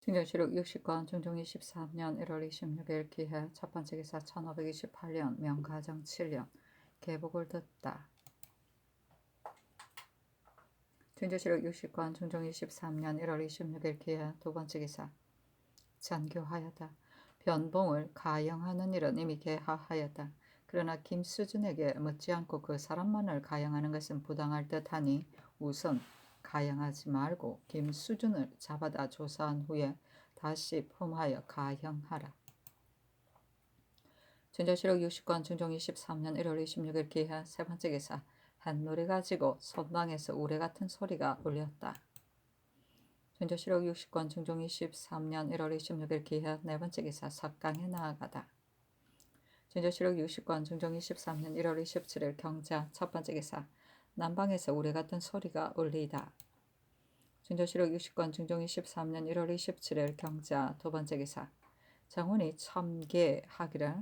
증정시록 60권 중종 23년 1월 26일 기해 첫 번째 기사 1528년 명가정 7년 계복을 듣다. 증정시록 60권 중종 23년 1월 26일 기해 두 번째 기사 전교하였다. 변봉을 가영하는 일은 이미 개하하였다. 그러나 김수준에게 묻지 않고 그 사람만을 가영하는 것은 부당할 듯하니 우선 가영하지 말고 김수준을 잡아다 조사한 후에 다시 품하여 가형하라. 증조실록 60권 중종 23년 1월 26일 기해 세 번째 기사 햇놀이 가지고 선방에서 우레 같은 소리가 울렸다. 증조실록 60권 중종 23년 1월 26일 기해 네 번째 기사 석강에 나아가다. 증조실록 60권 중종 23년 1월 27일 경자 첫 번째 기사 남방에서 우레 같은 소리가 울리다. 증조실록 60권 중종 23년 1월 27일 경자 두 번째 기사 정훈이 첨계하기를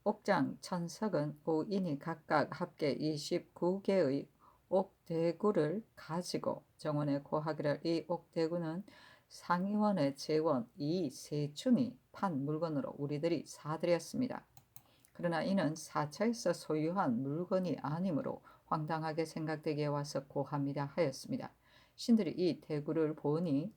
옥장 천석은 5인이 각각 합계 29개의 옥대구를 가지고 정원에 고하기를 이 옥대구는 상의원의 재원 이세춘이 판 물건으로 우리들이 사들였습니다. 그러나 이는 사처에서 소유한 물건이 아니므로 황당하게 생각되게 와서 고합니다 하였습니다. 신들이 이 대구를 보니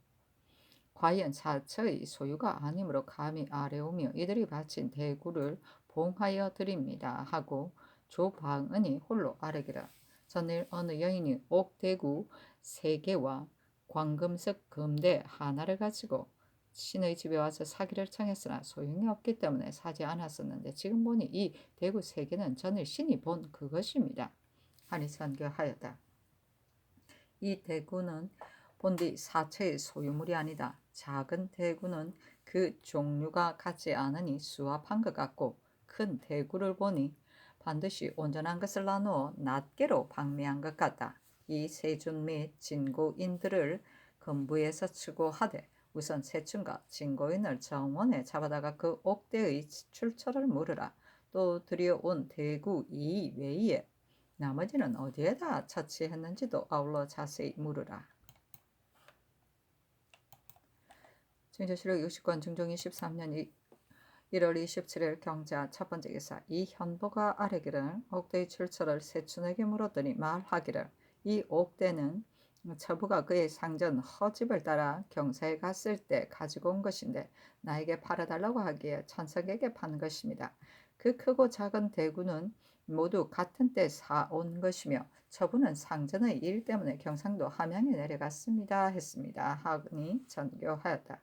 과연 사처의 소유가 아니므로 감히 아뢰오며 이들이 바친 대구를 봉하여 드립니다 하고 조방은이 홀로 아뢰기를 전일 어느 여인이 옥대구 3개와 광금석 금대 하나를 가지고 신의 집에 와서 사기를 청했으나 소용이 없기 때문에 사지 않았었는데 지금 보니 이 대구 3개는 전일 신이 본 그것입니다 하니 선교하였다. 이 대구는 본디 사처의 소유물이 아니다. 작은 대구는 그 종류가 같지 않으니 수합한 것 같고 큰 대구를 보니 반드시 온전한 것을 나누어 낱개로 방매한 것 같다. 이 세준 및 진고인들을 금부에서 추고하되 우선 세춘과 진고인을 정원에 잡아다가 그 옥대의 출처를 물으라. 또 들여온 대구 이 외에 나머지는 어디에다 처치했는지도 아울러 자세히 물으라. 증조실록 60권 중종 23년 1월 27일 경자 첫 번째 기사 이 현보가 아뢰기를 옥대의 출처를 세춘에게 물었더니 말하기를 이 옥대는 처부가 그의 상전 허집을 따라 경사에 갔을 때 가지고 온 것인데 나에게 팔아달라고 하기에 천석에게 판 것입니다. 그 크고 작은 대구는 모두 같은 때 사온 것이며 처부는 상전의 일 때문에 경상도 함양에 내려갔습니다 했습니다 하니 전교하였다.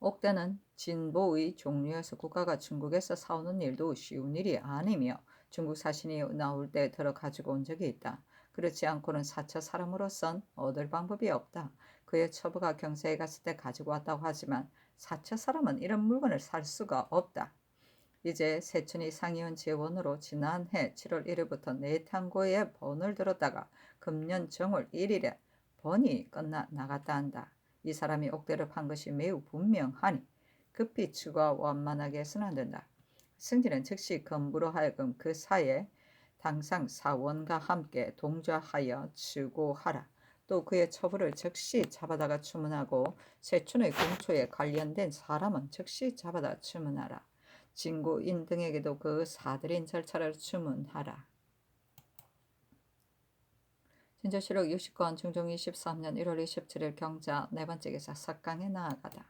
옥대는 진보의 종류여서 국가가 중국에서 사오는 일도 쉬운 일이 아니며 중국 사신이 나올 때 들어 가지고 온 적이 있다. 그렇지 않고는 사처 사람으로선 얻을 방법이 없다. 그의 처부가 경세에 갔을 때 가지고 왔다고 하지만 사처 사람은 이런 물건을 살 수가 없다. 이제 세춘이 상의원 재원으로 지난해 7월 1일부터 내탕고에 번을 들었다가 금년 정월 1일에 번이 끝나 나갔다 한다. 이 사람이 옥대를 판 것이 매우 분명하니 급히 추가 완만하게 해서는 안 된다. 승진은 즉시 건부로 하여금 그 사이에 당상 사원과 함께 동조하여 추고하라. 또 그의 처부를 즉시 잡아다가 추문하고 세춘의 공초에 관련된 사람은 즉시 잡아다 추문하라. 진고인 등에게도 그 사들인 절차를 추문하라. 진조실록 60권 중종 23년 1월 27일 경자 네 번째 기사 석강에 나아가다.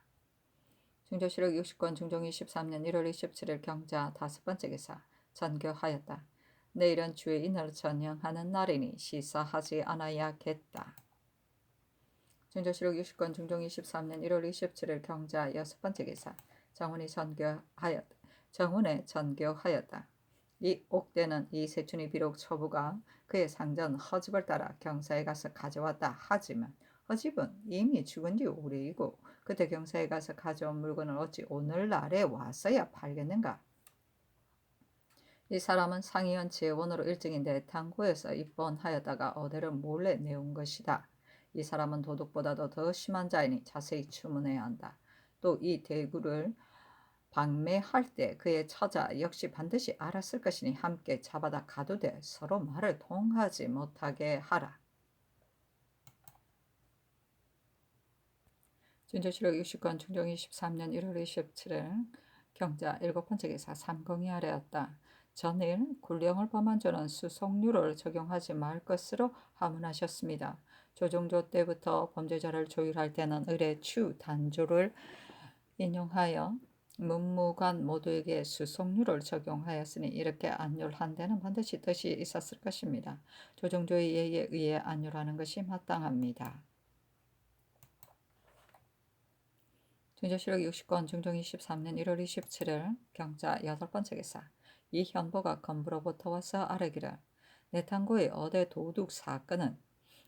진조실록 60권 중종 23년 1월 27일 경자 다섯 번째 기사 전교하였다. 내일은 주의 인을 전영하는 날이니 시사하지 않아야겠다. 진조실록 60권 중종 23년 1월 27일 경자 여섯 번째 기사 정훈이 전교하였다. 정훈에 전교하였다. 이 옥대는 이 세춘이 비록 처부가 그의 상전 허집을 따라 경사에 가서 가져왔다 하지만 허집은 이미 죽은 지 오래이고 그때 경사에 가서 가져온 물건을 어찌 오늘날에 와서야 팔겠는가. 이 사람은 상의원 재원으로 일찍이 내탕고에서 입번하였다가 어대를 몰래 내온 것이다. 이 사람은 도둑보다도 더 심한 자이니 자세히 추문해야 한다. 또 이 대구를 방매할 때 그의 처자 역시 반드시 알았을 것이니 함께 잡아다 가두되 서로 말을 통하지 못하게 하라. 진조실록 60권 중종 23년 1월 27일 경자 7번째 기사 삼공이 아래였다. 전일 굴령을 범한 자는 수송료를 적용하지 말 것으로 하문하셨습니다. 조정조 때부터 범죄자를 조율할 때는 의례 추 단조를 인용하여 문무관 모두에게 수송료를 적용하였으니 이렇게 안율한 데는 반드시 뜻이 있었을 것입니다. 조정조의 예에 의해 안율하는 것이 마땅합니다. 진조실록 60권 중종 23년 1월 27일 경자 8번째 기사 이 현보가 건부로부터 와서 아뢰기를 내탕고의 어대 도둑 사건은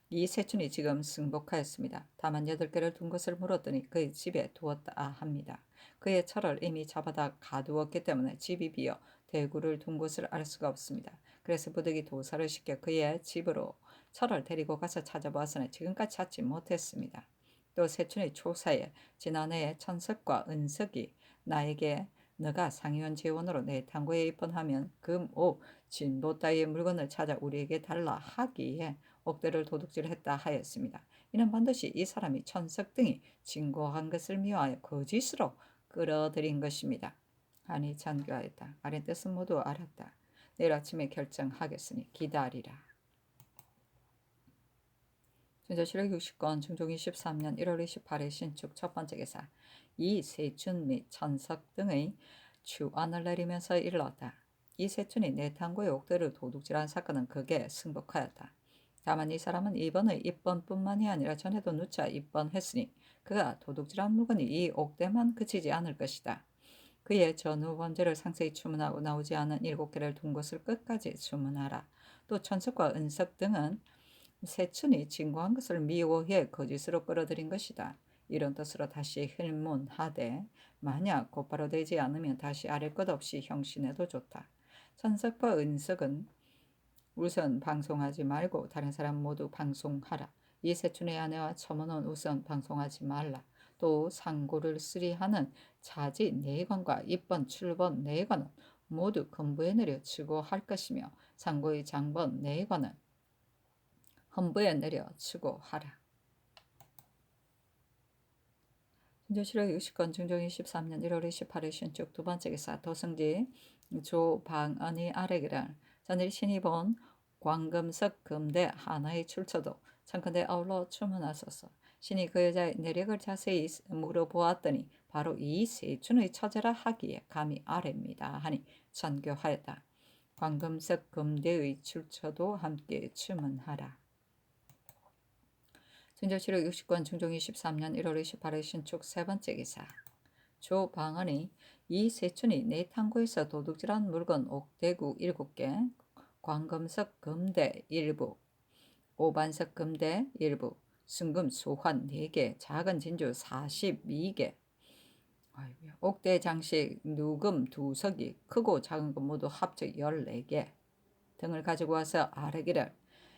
이 세춘이 지금 승복하였습니다. 다만 8개를 둔 것을 물었더니 그의 집에 두었다 합니다. 그의 철을 이미 잡아다 가두었기 때문에 집이 비어 대구를 둔 곳을 알 수가 없습니다. 그래서 부득이 도사를 시켜 그의 집으로 철을 데리고 가서 찾아보았으나 지금까지 찾지 못했습니다. 또 세춘의 초사에 지난해에 천석과 은석이 나에게 너가 상의원 재원으로 내 탕고에 입원하면 금, 옥, 진보 따위의 물건을 찾아 우리에게 달라 하기에 옥대를 도둑질했다 하였습니다. 이는 반드시 이 사람이 천석 등이 진고한 것을 미워하여 거짓으로 끌어들인 것입니다. 하니 잔교하였다. 아래 뜻은 모두 알았다. 내일 아침에 결정하겠으니 기다리라. 진조실록 60권 중종 23년 1월 28일 신축 첫 번째 기사 이 세춘 및 천석 등의 추안을 내리면서 일렀다. 이 세춘이 내탕고의 옥대를 도둑질한 사건은 극에 승복하였다. 다만 이 사람은 이번의 입번뿐만이 아니라 전에도 누차 입번했으니 그가 도둑질한 물건이 이 옥대만 그치지 않을 것이다. 그의 전후 범죄를 상세히 추문하고 나오지 않은 7개를 둔 것을 끝까지 추문하라. 또 천석과 은석 등은 세춘이 진고한 것을 미워해 거짓으로 끌어들인 것이다. 이런 뜻으로 다시 흘문하되 만약 곧바로 되지 않으면 다시 아랠 것 없이 형신해도 좋다. 천석과 은석은 우선 방송하지 말고 다른 사람 모두 방송하라. 이 세춘의 아내와 첨언은 우선 방송하지 말라. 또 상고를 쓰리하는 차지 4건과 입번, 출번 4건은 모두 건부에 내려치고 할 것이며 상고의 장번 4건은 헌부에 내려치고 하라. 진조실록 60권 중종 23년 1월 28일 신축 두 번째 기사 도승지 조방언이 아뢰기를 전일 신이 본 광금석 금대 하나의 출처도 청컨대 아울러 추문하소서. 신이 그 여자의 내력을 자세히 물어보았더니 바로 이 세춘의 처제라 하기에 감히 아뢰입니다 하니 전교하였다. 광금석 금대의 출처도 함께 추문하라. 진조실록 60권 중종 23년 1월 28일 신축 세 번째 기사 조방언이 이 세춘이 내 탕고에서 도둑질한 물건 옥대구 7개, 광금석 금대 일부, 오반석 금대 일부, 순금 소환 4개, 작은 진주 42개, 옥대 장식 누금 2석이, 크고 작은 것 모두 합쳐 14개 등을 가지고 와서 아뢰기를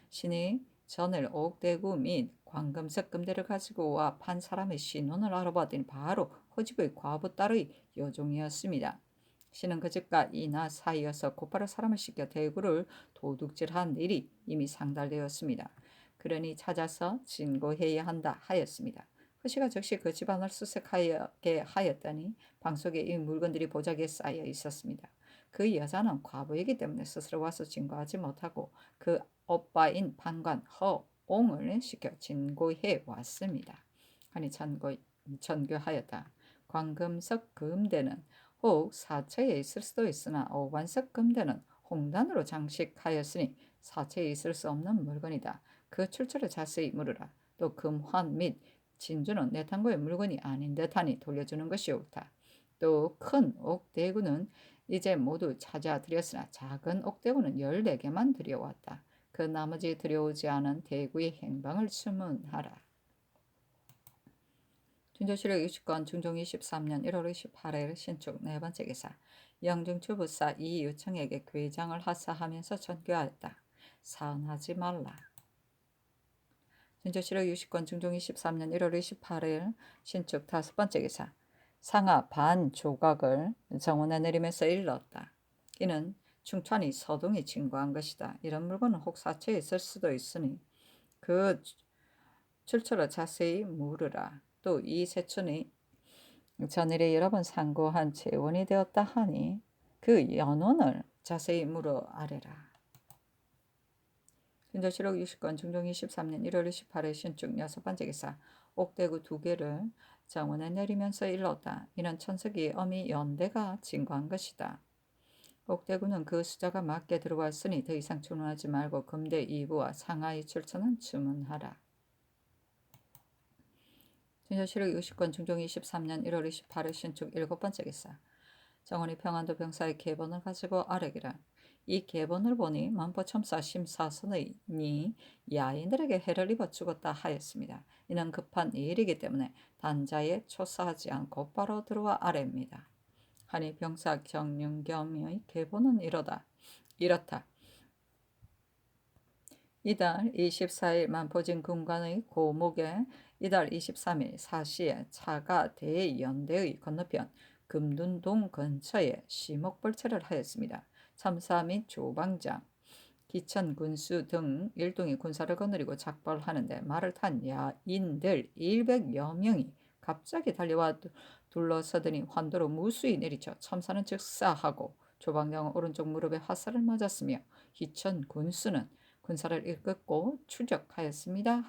신이 전을 옥대구 및 광금석 금대를 가지고 와 판 사람의 신원을 알아보았더니 바로 허집의 과부 딸의 여종이었습니다. 신은 그 집과 이나 사이여서 곧바로 사람을 시켜 대구를 도둑질한 일이 이미 상달되었습니다. 그러니 찾아서 진고해야 한다 하였습니다. 허씨가 즉시 그 집안을 수색하게 하였더니 방 속에 이 물건들이 보자기에 쌓여 있었습니다. 그 여자는 과부이기 때문에 스스로 와서 진고하지 못하고 그 오빠인 판관 허옹을 시켜 진고해 왔습니다. 하니 전교하였다. 광금석 금대는 혹 사처에 있을 수도 있으나 오반석 금대는 홍단으로 장식하였으니 사처에 있을 수 없는 물건이다. 그 출처를 자세히 물으라. 또 금환 및 진주는 내 탕고의 물건이 아닌 듯하니 돌려주는 것이 옳다. 또 큰 옥대구는 이제 모두 찾아들였으나 작은 옥대구는 14개만 들여왔다. 그 나머지 들여오지 않은 대구의 행방을 추문하라. 진조실록 60권 중종 23년 1월 28일 신축 네 번째 기사 영중추부사 이유청에게 괴장을 하사하면서 전교하였다. 사언하지 말라. 진조실록 60권 중종 23년 1월 28일 신축 다섯 번째 기사 상하 반 조각을 정원에 내리면서 일렀다. 이는 충천이 서동이 진고한 것이다. 이런 물건은 혹 사처에 있을 수도 있으니 그 출처를 자세히 물으라. 또 이 세춘이 전일에 여러 번 상고한 재원이 되었다 하니 그 연원을 자세히 물어 아래라. 진도시록 60권 중종 23년 1월 28일 신축 6번째 기사 옥대구 2개를 정원에 내리면서 일렀다. 이는 천석이 어미 연대가 진거한 것이다. 옥대구는 그 숫자가 맞게 들어왔으니 더 이상 주문하지 말고 금대 2부와 상하이 출처는 주문하라. 진도시록 60권 중종 23년 1월 28일 신축 7번째 기사 정원이 평안도 병사의 계본을 가지고 아뢰기라. 이 계본을 보니 만포첨사 심사선의 야인들에게 해를 입어 죽었다 하였습니다. 이는 급한 일이기 때문에 단자에 초사하지 않고 바로 들어와 아래입니다. 하니 병사 정윤겸의 계본은 이렇다. 이달 24일 만포진 군관의 고목에 이달 23일 4시에 차가 대연대의 건너편 금둔동 근처에 시목벌채를 하였습니다. 참사 및 조방장, 기천 군수 등 일동이 군사를 거느리고 작벌하는데 말을 탄 야인들 100여 명이 갑자기 달려와 둘러서더니 환도로 무수히 내리쳐 참사는 즉사하고 조방장은 오른쪽 무릎에 화살을 맞았으며 기천 군수는 군사를 이끌고 추적하였습니다.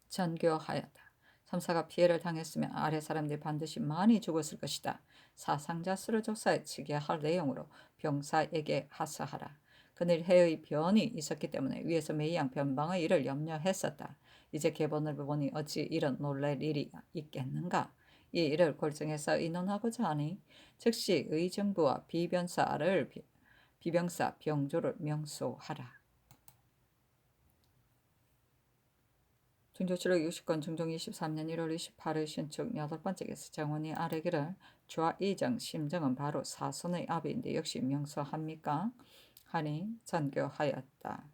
전교하였다. 참사가 피해를 당했으면 아래 사람들이 반드시 많이 죽었을 것이다. 사상자 수를 조사해 치게 할 내용으로 병사에게 하사하라. 그늘 해의 변이 있었기 때문에 위에서 매양 변방의 일을 염려했었다. 이제 계본을 보니 어찌 이런 놀랄 일이 있겠는가? 이 일을 골정해서 의논하고자 하니 즉시 의정부와 비병사 병조를 명소하라. 중조실록 60권 중종 23년 1월 28일 신축 8번째 기사 정원이 아뢰기를 좌이정 심정은 바로 사손의 아비인데 역시 명소합니까? 하니 전교하였다.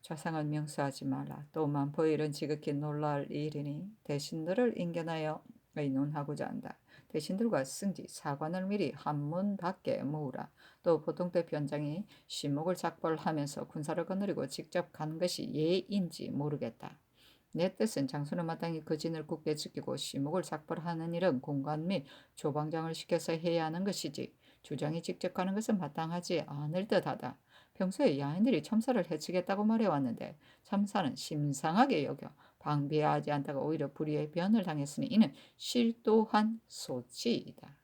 좌상은 명수하지 말라. 또 만포일은 지극히 놀랄 일이니 대신들을 인견하여 의논하고자 한다. 대신들과 승지, 사관을 미리 한문 밖에 모으라. 또 보통대 변장이 시목을 작벌하면서 군사를 거느리고 직접 간 것이 예인지 모르겠다. 내 뜻은 장수는 마땅히 그 진을 굳게 지키고 시목을 작벌하는 일은 공관 및 조방장을 시켜서 해야 하는 것이지 주장이 직접 가는 것은 마땅하지 않을 듯하다. 평소에 야인들이 참사를 해치겠다고 말해왔는데 참사는 심상하게 여겨 방비하지 않다가 오히려 불의의 변을 당했으니 이는 실도한 소치이다.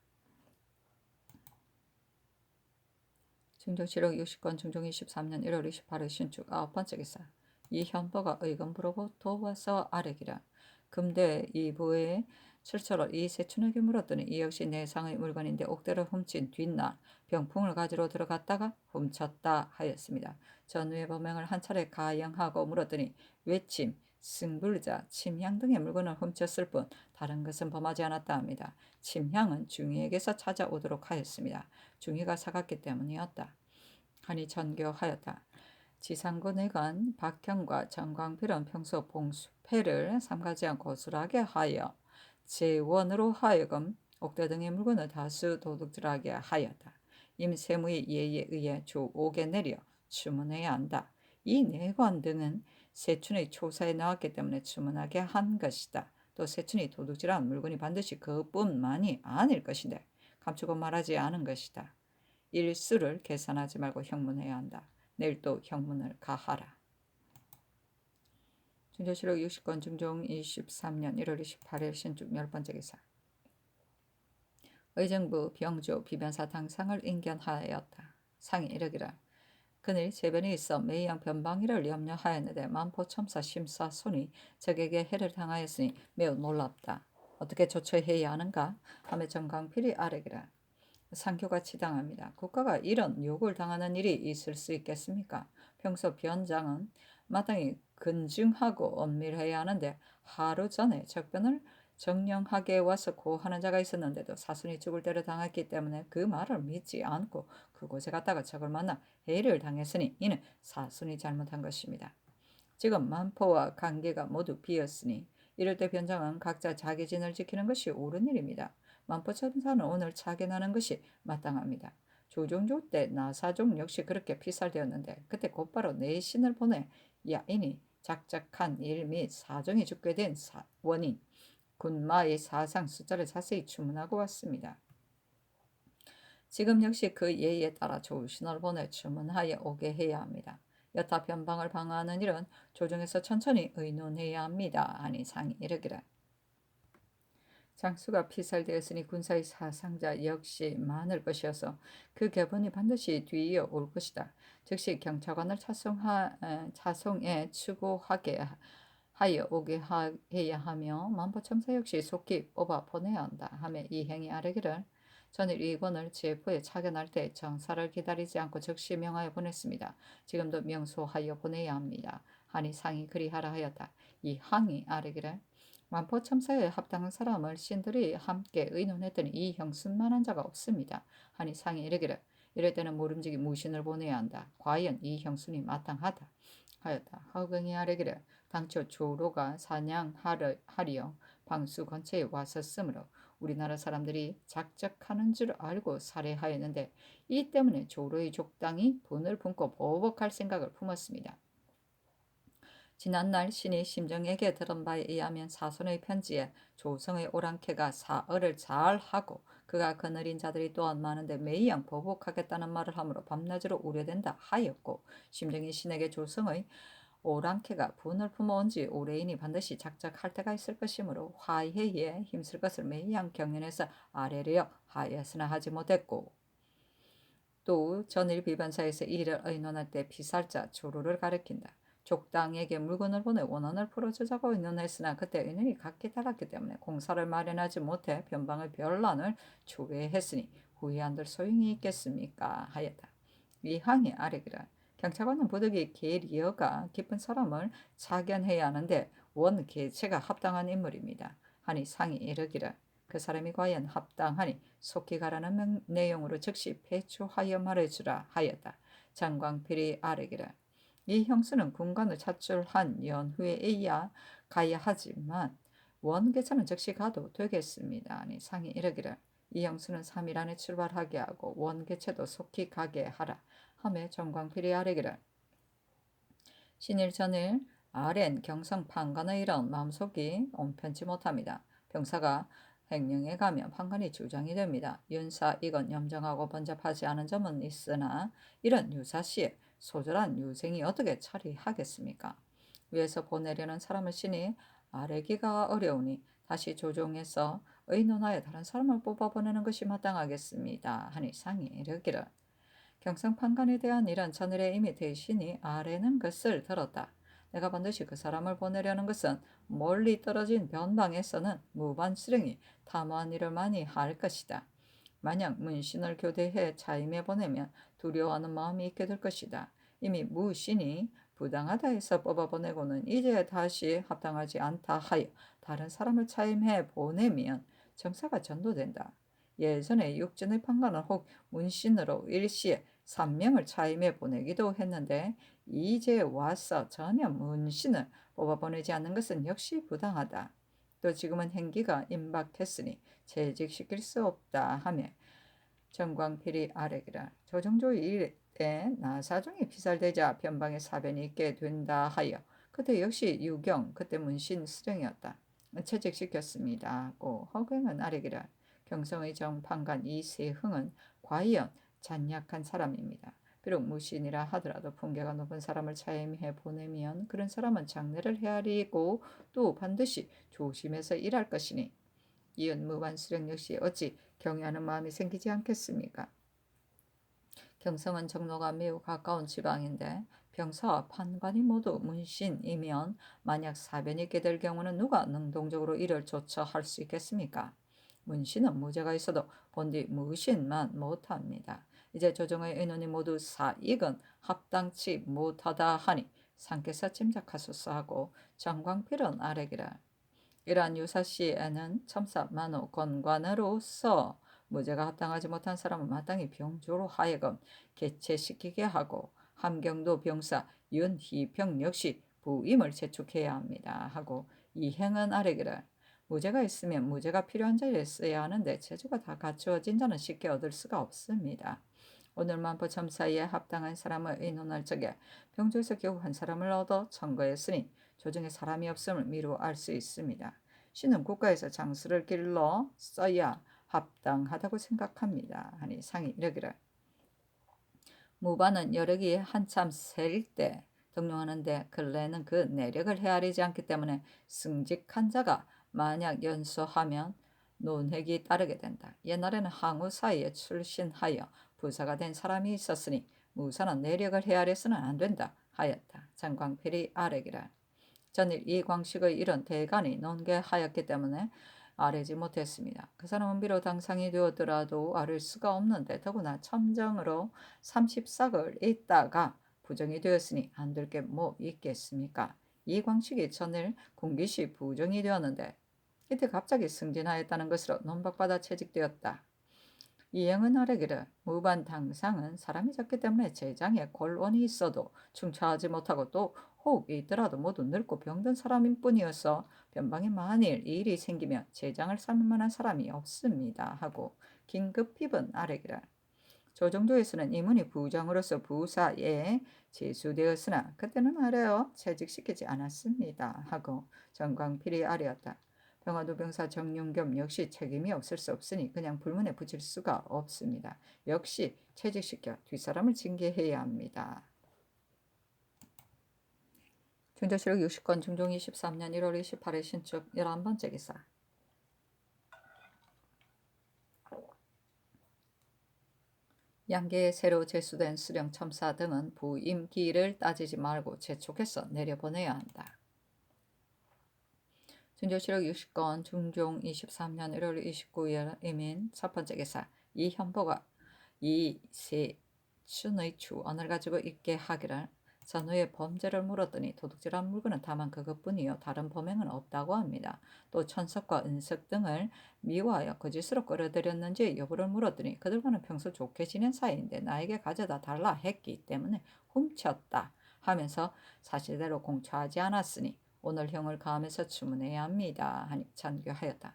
중종실록 60권 중종 23년 1월 28일 신축 9번째 기사 이 현보가 의금부로 도와서 아뢰기라. 금대 이부의 출처로 이 세춘에게 물었더니 이 역시 내상의 물건인데 옥대를 훔친 뒷날 병풍을 가지러 들어갔다가 훔쳤다 하였습니다. 전후의 범행을 한 차례 가영하고 물었더니 외침, 승불자, 침향 등의 물건을 훔쳤을 뿐 다른 것은 범하지 않았다 합니다. 침향은 중위에게서 찾아오도록 하였습니다. 중위가 사갔기 때문이었다. 하니 전교하였다. 지상군 내관 박형과 정광필은 평소 봉수패를 삼가지 않고 고술하게 하여 재원으로 하여금 옥대 등의 물건을 다수 도둑질하게 하였다. 임세무의 예에 의해 주 5개 내려 주문해야 한다. 이 내관 등은 세춘의 초사에 나왔기 때문에 주문하게 한 것이다. 또 세춘이 도둑질한 물건이 반드시 그뿐만이 아닐 것인데 감추고 말하지 않은 것이다. 일수를 계산하지 말고 형문해야 한다. 내일 또 형문을 가하라. 중조실록 60권 중종 23년 1월 28일 신축 10번째 기사 의정부 병조 비변사 당상을 인견하였다. 상이 이르기라. 그늘 재변이 있어 매양 변방위를 염려하였는데 만포첨사 심사손이 적에게 해를 당하였으니 매우 놀랍다. 어떻게 조처해야 하는가? 하며 정강필이 아뢰기라. 상교가 치당합니다. 국가가 이런 욕을 당하는 일이 있을 수 있겠습니까? 평소 변장은 마땅히 근증하고 엄밀해야 하는데 하루 전에 적변을 정령하게 와서 고하는 자가 있었는데도 사순이 죽을 대로 당했기 때문에 그 말을 믿지 않고 그곳에 갔다가 적을 만나 해를 당했으니 이는 사순이 잘못한 것입니다. 지금 만포와 관계가 모두 비었으니 이럴 때 변장은 각자 자기 진을 지키는 것이 옳은 일입니다. 만포천사는 오늘 차견하는 것이 마땅합니다. 조종조 때 나사종 역시 그렇게 피살되었는데 그때 곧바로 내신을 보내 야인이 작작한 일 및 사정이 죽게 된 원인, 군마의 사상 숫자를 자세히 주문하고 왔습니다. 지금 역시 그 예의에 따라 조신을 보내 주문하여 오게 해야 합니다. 여타 변방을 방어하는 일은 조정에서 천천히 의논해야 합니다. 하니 상이 이르기를 장수가 피살되었으니 군사의 사상자 역시 많을 것이어서 그 계본이 반드시 뒤이어 올 것이다. 즉시 경찰관을 차송에 추구하게 하여 오게 해야 하며 만포청사 역시 속히 뽑아 보내야 한다. 하며 이 행이 아뢰기를 전일 이 권을 제포에 차견할 때 정사를 기다리지 않고 즉시 명하여 보냈습니다. 지금도 명소하여 보내야 합니다. 하니 상이 그리하라 하였다. 이 항이 아뢰기를 만포참사에 합당한 사람을 신들이 함께 의논했더니 이 형순만한 자가 없습니다. 하니 상이 이르기를 이럴 때는 모름지기 무신을 보내야 한다. 과연 이 형순이 마땅하다 하였다. 허경이 아뢰기를 당초 조로가 사냥하리여 방수 근처에 왔었으므로 우리나라 사람들이 작작하는 줄 알고 살해하였는데 이 때문에 조로의 족당이 분을 품고 보복할 생각을 품었습니다. 지난날 신이 심정에게 들은 바에 의하면 사손의 편지에 조성의 오랑캐가 사흘을 잘 하고 그가 거느린 자들이 또한 많은데 매양 보복하겠다는 말을 하므로 밤낮으로 우려된다 하였고, 심정이 신에게 조성의 오랑캐가 분을 품어온 지 오래이니 반드시 작작할 때가 있을 것이므로 화해에 힘쓸 것을 매양 경연해서 아뢰려 하였으나 하지 못했고, 또 전일 비변사에서 이 일을 의논할 때 피살자 조루를 가리킨다. 족당에게 물건을 보내 원한을 풀어주자고 의논했으나 그때 의논이 각기 달랐기 때문에 공사를 마련하지 못해 변방의 변란을 초래했으니 후회한들 소용이 있겠습니까 하였다. 이 항이 아뢰기를 경찰관은 부득이 계리어가 깊은 사람을 차견해야 하는데 원 계체가 합당한 인물입니다. 하니 상이 이르기를 그 사람이 과연 합당하니 속히 가라는 내용으로 즉시 배초하여 말해주라 하였다. 장광필이 아뢰기를 이 형수는 군관을 차출한 연후에야 가야 하지만 원계차는 즉시 가도 되겠습니다. 아니 상이 이르기를 이 형수는 3일 안에 출발하게 하고 원계체도 속히 가게 하라 하며 정광필이 아뢰기를 신일 전일 아랜 경성 판관의 이런 마음속이 온편치 못합니다. 병사가 행령에 가면 판관이 주장이 됩니다. 윤사 이건 염정하고 번잡하지 않은 점은 있으나 이런 유사시에 소절한 유생이 어떻게 처리하겠습니까? 위에서 보내려는 사람을 신이 아뢰기가 어려우니 다시 조종해서 의논하여 다른 사람을 뽑아보내는 것이 마땅하겠습니다. 하니 상이 이르기를 경성 판관에 대한 이런 전일에 이미 대신이 아뢰는 것을 들었다. 내가 반드시 그 사람을 보내려는 것은 멀리 떨어진 변방에서는 무반수령이 탐호한 일을 많이 할 것이다. 만약 문신을 교대해 차임해 보내면 두려워하는 마음이 있게 될 것이다. 이미 무신이 부당하다 해서 뽑아보내고는 이제 다시 합당하지 않다 하여 다른 사람을 차임해 보내면 정사가 전도된다. 예전에 육진의 판관은 혹 문신으로 일시에 3명을 차임해 보내기도 했는데 이제 와서 전혀 문신을 뽑아보내지 않는 것은 역시 부당하다. 또 지금은 행기가 임박했으니 재직시킬 수 없다 하며 정광필이 아뢰기라 조정조 일에 나사중이 피살되자 변방에 사변이 있게 된다 하여 그때 역시 유경 그때 문신 수령이었다. 채직시켰습니다. 고 허경은 아뢰기라 경성의 정판관 이세흥은 과연 잔약한 사람입니다. 비록 무신이라 하더라도 품계가 높은 사람을 차임해 보내면 그런 사람은 장례를 헤아리고 또 반드시 조심해서 일할 것이니 이은 무반수령 역시 어찌 경외하는 마음이 생기지 않겠습니까? 경성은 정로가 매우 가까운 지방인데 병사와 판관이 모두 문신이면 만약 사변이 있게 될 경우는 누가 능동적으로 이를 조처할 수 있겠습니까? 문신은 무죄가 있어도 본디 무신만 못합니다. 이제 조정의 의논이 모두 사익은 합당치 못하다 하니 상께서 짐작하소서 하고 정광필은 아뢰기라 이러한 유사시에는 첨사 만호 건관으로서 무죄가 합당하지 못한 사람은 마땅히 병조로 하여금 개체시키게 하고 함경도 병사 윤희평 역시 부임을 제축해야 합니다. 하고 이행은 아뢰기를 무죄가 있으면 무죄가 필요한 자리에 써야 하는데 재주가 다 갖추어진 자는 쉽게 얻을 수가 없습니다. 오늘 만포 점사에 합당한 사람을 의논할 적에 병조에서 겨우 한 사람을 얻어 청거했으니 조정에 사람이 없음을 미루 알 수 있습니다. 신은 국가에서 장수를 길러 써야 합당하다고 생각합니다. 하니 상이 이르기를 무반은 여력이 한참 셀 때 등용하는데 근래는 그 내력을 헤아리지 않기 때문에 승직한 자가 만약 연소하면 논획이 따르게 된다. 옛날에는 항우 사이에 출신하여 부사가 된 사람이 있었으니 무사는 내력을 헤아려서는 안 된다 하였다. 장광필이 아래기라. 전일 이 광식의 이런 대간이 논개하였기 때문에 아뢰지 못했습니다. 그 사람은 비록 당상이 되었더라도 아를 수가 없는데 더구나 첨정으로 30삭을 있다가 부정이 되었으니 안 될 게 뭐 있겠습니까? 이 광식이 전일 군기시 부정이 되었는데 이때 갑자기 승진하였다는 것으로 논박받아 채직되었다. 이행은 아래기를 무반 당상은 사람이 적기 때문에 재장에 권원이 있어도 충처하지 못하고 또 혹 있더라도 모두 늙고 병든 사람일 뿐이어서 변방에 만일 일이 생기면 재장을 삼을 만한 사람이 없습니다 하고 긴급히은 아래기를 조정도에서는 이문이 부장으로서 부사에 제수되었으나 그때는 아래어 채직시키지 않았습니다 하고 정광필이 아뢰었다. 병화도 병사 정윤겸 역시 책임이 없을 수 없으니 그냥 불문에 붙일 수가 없습니다. 역시 채직시켜 뒷사람을 징계해야 합니다. 중조실록 60권 중종 23년 1월 28일 신축 11번째 기사. 양계에 새로 제수된 수령 첨사 등은 부임기를 따지지 말고 재촉해서 내려보내야 한다. 중조실록 60권 중종 23년 1월 29일 이민 첫 번째 기사. 이 현보가 이 세춘의 추언을 가지고 있게 하기를 전후에 범죄를 물었더니 도둑질한 물건은 다만 그것뿐이요 다른 범행은 없다고 합니다. 또 천석과 은석 등을 미워하여 거짓으로 끌어들였는지 여부를 물었더니 그들과는 평소 좋게 지낸 사이인데 나에게 가져다 달라 했기 때문에 훔쳤다 하면서 사실대로 공처하지 않았으니 오늘 형을 가하면서 추문해야 합니다 하니 전교하였다.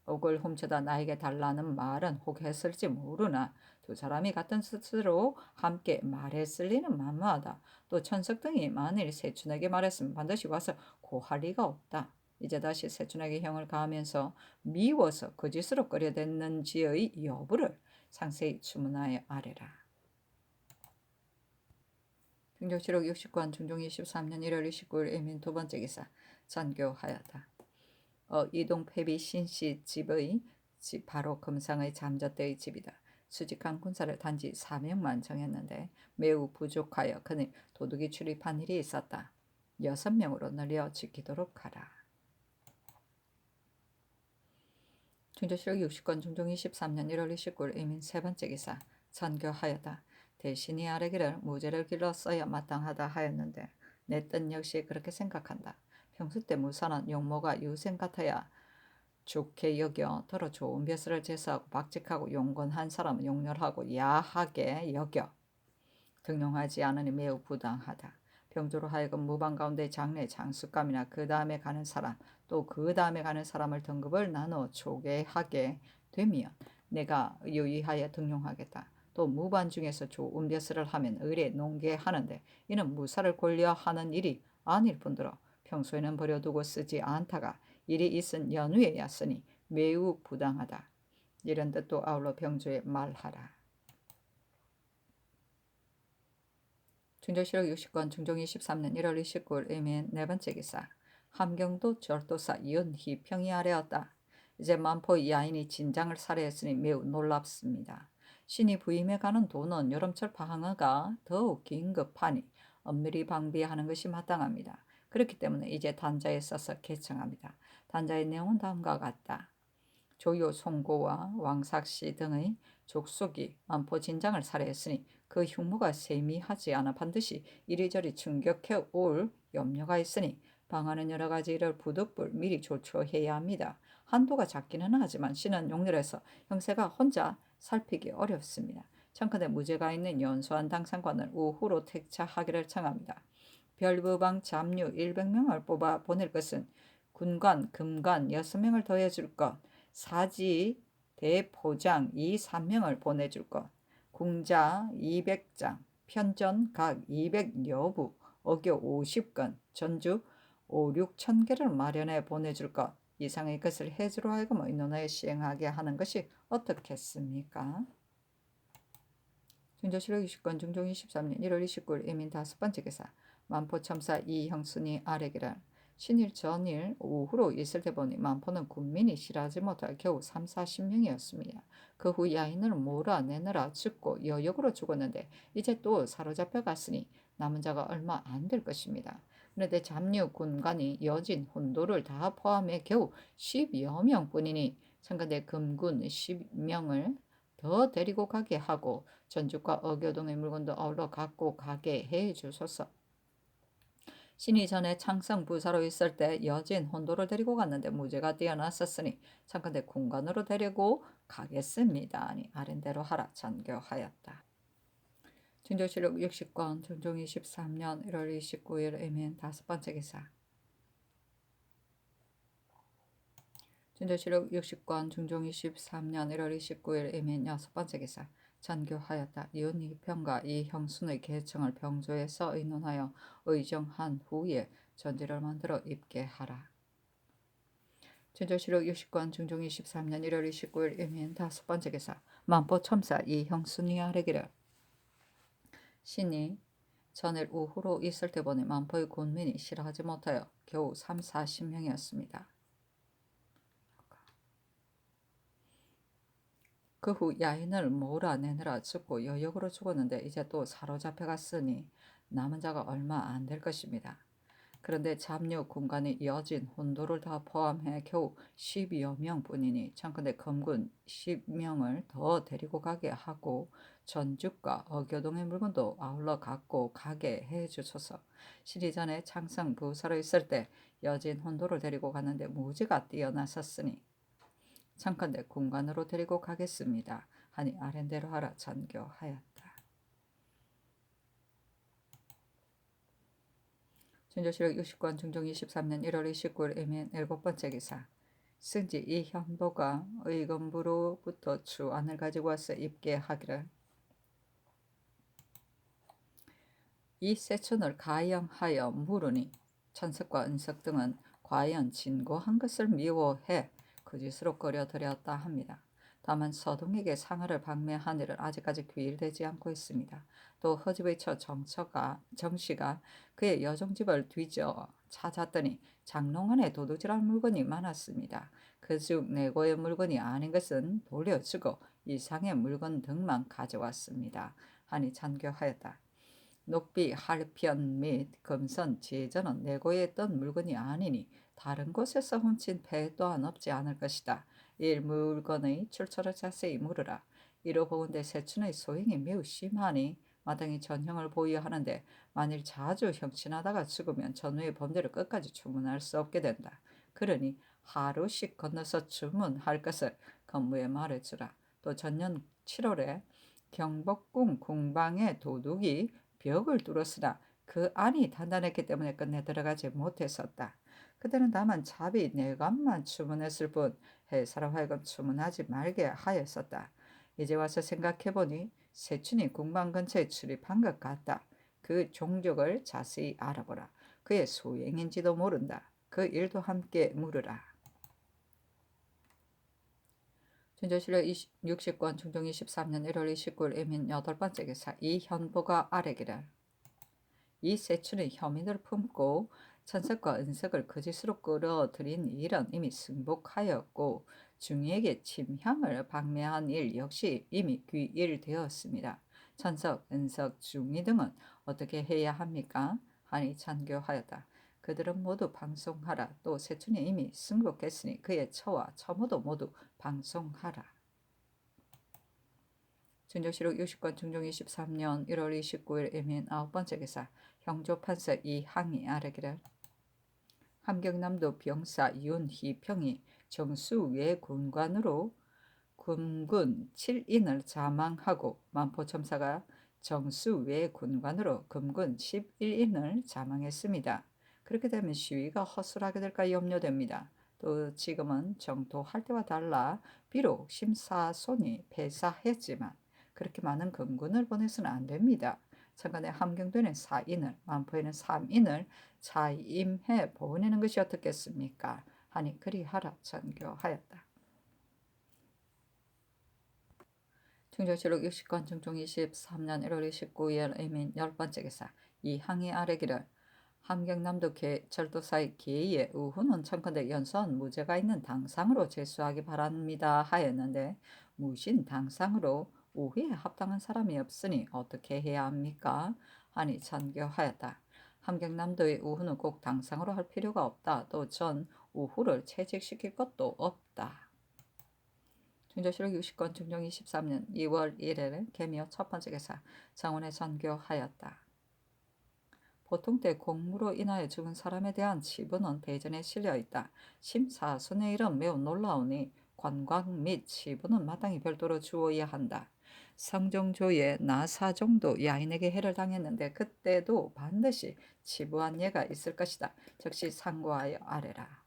옥을 훔쳐다 나에게 달라는 말은 혹 했을지 모르나 두 사람이 같은 뜻으로 함께 말했을 리는 만무하다. 또 천석 등이 만일 세춘에게 말했으면 반드시 와서 고할 리가 없다. 이제 다시 세춘에게 형을 가하면서 미워서 거짓으로 끌어댔는지의 여부를 상세히 추문하여 아뢰라. 등조실록 60권 중종 23년 1월 29일 이민 두 번째 기사. 전교하였다. 이동 패비 신씨 집의 집 바로 금상의 잠저때의 집이다. 수직한 군사를 단지 4명만 정했는데 매우 부족하여 그는 도둑이 출입한 일이 있었다. 6명으로 늘려 지키도록 하라. 중조실록 60권 중종 23년 1월 29일 이민 세 번째 기사. 전교하였다. 대신이 아뢰기를 무죄를 길러 써야 마땅하다 하였는데 내 뜻 역시 그렇게 생각한다. 평소 때 무산한 용모가 유생 같아야 좋게 여겨 더러 좋은 벼슬을 제사하고 박직하고 용건한 사람은 용렬하고 야하게 여겨 등용하지 않으니 매우 부당하다. 병조로 하여금 무방 가운데 장례 장수감이나 그 다음에 가는 사람 또 그 다음에 가는 사람을 등급을 나누어 초계하게 되면 내가 유의하여 등용하겠다. 또 무반 중에서 좋은 벼슬을 하면 의례 농계하는데 이는 무사를 권려하는 일이 아닐 뿐더러 평소에는 버려두고 쓰지 않다가 일이 있은 연후에야 쓰니 매우 부당하다. 이런 뜻도 아울러 병조에 말하라. 중조실록 60권 중종 23년 1월 29일 이민 네 번째 기사. 함경도 절도사 윤희 평이 아뢰었다. 이제 만포 야인이 진장을 살해했으니 매우 놀랍습니다. 신이 부임해 가는 도는 여름철 방어가 더욱 긴급하니 엄밀히 방비하는 것이 마땅합니다. 그렇기 때문에 이제 단자에 써서 개청합니다. 단자의 내용은 다음과 같다. 조요 송고와 왕삭씨 등의 족속이 만포 진장을 살해했으니 그 흉모가 세미하지 않아 반드시 이리저리 충격해 올 염려가 있으니 방하는 여러 가지 일을 부득불 미리 조처해야 합니다. 한도가 작기는 하지만 신은 용렬해서 형세가 혼자 살피기 어렵습니다. 청컨대 무죄가 있는 연소한 당상관을 우후로 택차하기를 청합니다. 별부방 잡류 100명을 뽑아 보낼 것은 군관, 금관 6명을 더해줄 것, 사지, 대포장 이 3명을 보내줄 것, 궁자 200장, 편전 각 200 여부, 어교 50건, 전주 5, 6천 개를 마련해 보내줄 것. 이상의 것을 해주로 하여금 의논하여 시행하게 하는 것이 어떻겠습니까? 중조실록 20권 중종 23년 1월 29일 이민 5번째 기사 만포첨사 이형순이 아래기라 신일 전일 오후로 있을 때 보니 만포는 군민이 싫어하지 못할 겨우 3, 40명이었습니다. 그 후 야인을 몰아내느라 죽고 여역으로 죽었는데 이제 또 사로잡혀 갔으니 남은 자가 얼마 안 될 것입니다. 그런데 잡류 군관이 여진 혼도를 다 포함해 겨우 10여 명뿐이니 청간대 금군 10명을 더 데리고 가게 하고 전주과 어교동의 물건도 아울러 갖고 가게 해 주소서. 신이 전에 창성 부사로 있을 때 여진 혼도를 데리고 갔는데 무죄가 뛰어났었으니 참건대 군관으로 데리고 가겠습니다. 아니 아랜대로 하라 전교하였다. 중조실록 60권 중종 23년 1월 29일 이민 5번째 기사 중조실록 60권 중종 23년 1월 29일 이민 6번째 기사 전교하였다. 윤희평과 이형순의 계청을 병조에서 의논하여 의정한 후에 전지를 만들어 입게 하라. 중조실록 60권 중종 23년 1월 29일 이민 5번째 기사 만포첨사 이형순이 아래기를 신이 전일 오후로 있을 때 보니 만포의 군민이 싫어하지 못하여 겨우 3, 40명이었습니다. 그 후 야인을 몰아내느라 죽고 여역으로 죽었는데 이제 또 사로잡혀 갔으니 남은 자가 얼마 안 될 것입니다. 그런데 잡류 군관이 여진 혼도를 다 포함해 겨우 10여 명뿐이니 청컨대 검군 10명을 더 데리고 가게 하고 전주과 어교동의 물건도 아울러 갖고 가게 해 주소서. 신이 전에 창성 부사로 있을 때 여진 혼도를 데리고 갔는데 무지가 뛰어나섰으니 청컨대 군관으로 데리고 가겠습니다. 하니 아랜대로 하라 전교하였다. 중조실록 60권 중종 23년 1월 29일 이민 7번째 기사 승지 이현보가 의금부로부터 주안을 가지고 와서 입게 하기를 이 세촌을 가영하여 물으니 천석과 은석 등은 과연 진고한 것을 미워해 거짓으로 끌어들였다 합니다. 다만 서동에게 상하를 방매한 일은 아직까지 귀일되지 않고 있습니다. 또 허집의 처 정씨가 그의 여종집을 뒤져 찾았더니 장롱 안에 도둑질한 물건이 많았습니다. 그중 내고의 물건이 아닌 것은 돌려주고 이상의 물건 등만 가져왔습니다. 하니 잔교하였다. 녹비, 할편 및 금선, 제전은 내고에 있던 물건이 아니니 다른 곳에서 훔친 패 또한 없지 않을 것이다. 이 물건의 출처를 자세히 물으라. 이로 보건대 세춘의 소행이 매우 심하니 마땅히 전형을 보유하는데 만일 자주 형친하다가 죽으면 전후의 범죄를 끝까지 주문할 수 없게 된다. 그러니 하루씩 건너서 주문할 것을 건무에 말해주라. 또 전년 7월에 경복궁 궁방의 도둑이 벽을 뚫었으나 그 안이 단단했기 때문에 끝내 들어가지 못했었다. 그들은 다만 자비 내감만 주문했을 뿐 해사로 하여금 주문하지 말게 하였었다. 이제 와서 생각해보니 세춘이 궁방 근처에 출입한 것 같다. 그 종족을 자세히 알아보라. 그의 소행인지도 모른다. 그 일도 함께 물으라. 중조실록 60권 중종 23년 1월 29일 이민 8번째 기사 이현보가 아래기를 이 세춘의 혐인을 품고 천석과 은석을 거짓으로 끌어들인 일은 이미 승복하였고 중이에게 침향을 방매한 일 역시 이미 귀일되었습니다. 천석, 은석, 중이 등은 어떻게 해야 합니까? 하니 찬교하였다. 그들은 모두 방송하라. 또 세춘이 이미 승복했으니 그의 처와 처모도 모두 방송하라. 중조실록 60권 중종 23년 1월 29일 이민 9번째 기사 형조판서 이항이 아래기를 함경남도 병사 윤희평이 정수 외군관으로 금군 7인을 자망하고 만포첨사가 정수 외군관으로 금군 11인을 자망했습니다. 그렇게 되면 시위가 허술하게 될까 염려됩니다. 또 지금은 정토할 때와 달라 비록 심사손이 폐사했지만 그렇게 많은 금군을 보내서는 안 됩니다. 천간에 함경도에는 4인을, 만포에는 3인을 자임해 보내는 것이 어떻겠습니까? 하니 그리하라 전교하였다. 충정실록 60권 중종 23년 1월 29일 의민 10번째 기사 이항이 아래기를 함경남도 철도사의 계의 우후는 청컨대 연수한 무죄가 있는 당상으로 제수하기 바랍니다 하였는데 무신 당상으로 우후에 합당한 사람이 없으니 어떻게 해야 합니까? 하니 전교하였다. 함경남도의 우후는 꼭 당상으로 할 필요가 없다. 또 전 우후를 채직시킬 것도 없다. 충정실록 60권 중종 23년 2월 1일 개미어 첫 번째 기사 장원에 전교하였다. 보통 때 공무로 인하여 죽은 사람에 대한 치부는 대전에 실려 있다. 심사순의 일은 매우 놀라우니 관광 및 치부는 마땅히 별도로 주어야 한다. 성종조의 나사종도 야인에게 해를 당했는데 그때도 반드시 치부한 예가 있을 것이다. 즉시 상고하여 아래라.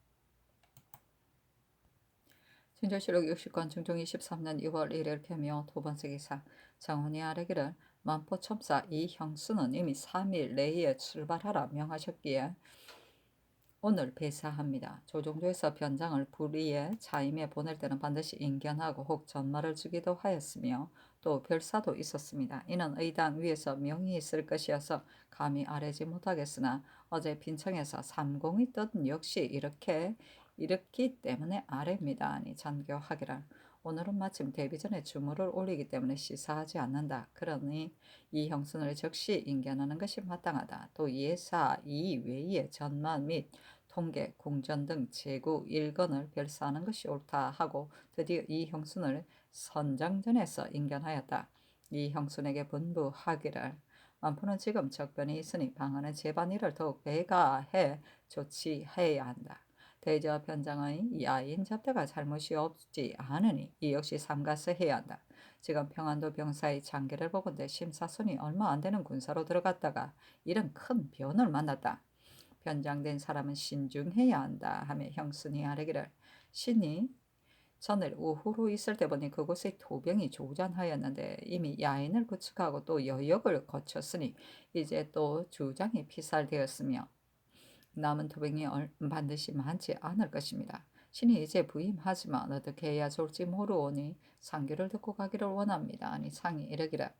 충정실록 60권 중종 23년 2월 1일 개묘 두 번째 기사 장훈이 아래기를 만포첨사 이형수는 이미 3일 내에 출발하라 명하셨기에 오늘 배사합니다. 조종조에서 변장을 불의에 자임에 보낼 때는 반드시 인견하고 혹 전말을 주기도 하였으며 또 별사도 있었습니다. 이는 의당 위에서 명이 있을 것이어서 감히 아뢰지 못하겠으나 어제 빈청에서 삼공의 뜻 역시 이렇기 때문에 아래입니다. 아니 전교하기를 오늘은 마침 데뷔 전에 주무를 올리기 때문에 시사하지 않는다. 그러니 이 형순을 즉시 인견하는 것이 마땅하다. 또 예사 이 외에 전만 및 통계, 궁전 등 제구 일건을 별사하는 것이 옳다 하고 드디어 이 형순을 선정전에서 인견하였다. 이 형순에게 분부하기를 만포는 지금 적변이 있으니 방하는 재반일을 더욱 배가해 조치해야 한다. 대저 변장의 야인 접대가 잘못이 없지 않으니 이 역시 삼가서 해야 한다. 지금 평안도 병사의 장계를 보건대 심사선이 얼마 안 되는 군사로 들어갔다가 이런 큰 변을 만났다. 변장된 사람은 신중해야 한다 하며 형순이 아뢰기를 신이 전일 오후로 있을 때 보니 그곳의 토병이 조잔하였는데 이미 야인을 구축하고 또 여역을 거쳤으니 이제 또 주장이 피살되었으며 남은 토병이 반드시 많지 않을 것입니다. 신이 이제 부임하지만 어떻게 해야 좋을지 모르오니 상규를 듣고 가기를 원합니다. 아니 상이 이르기를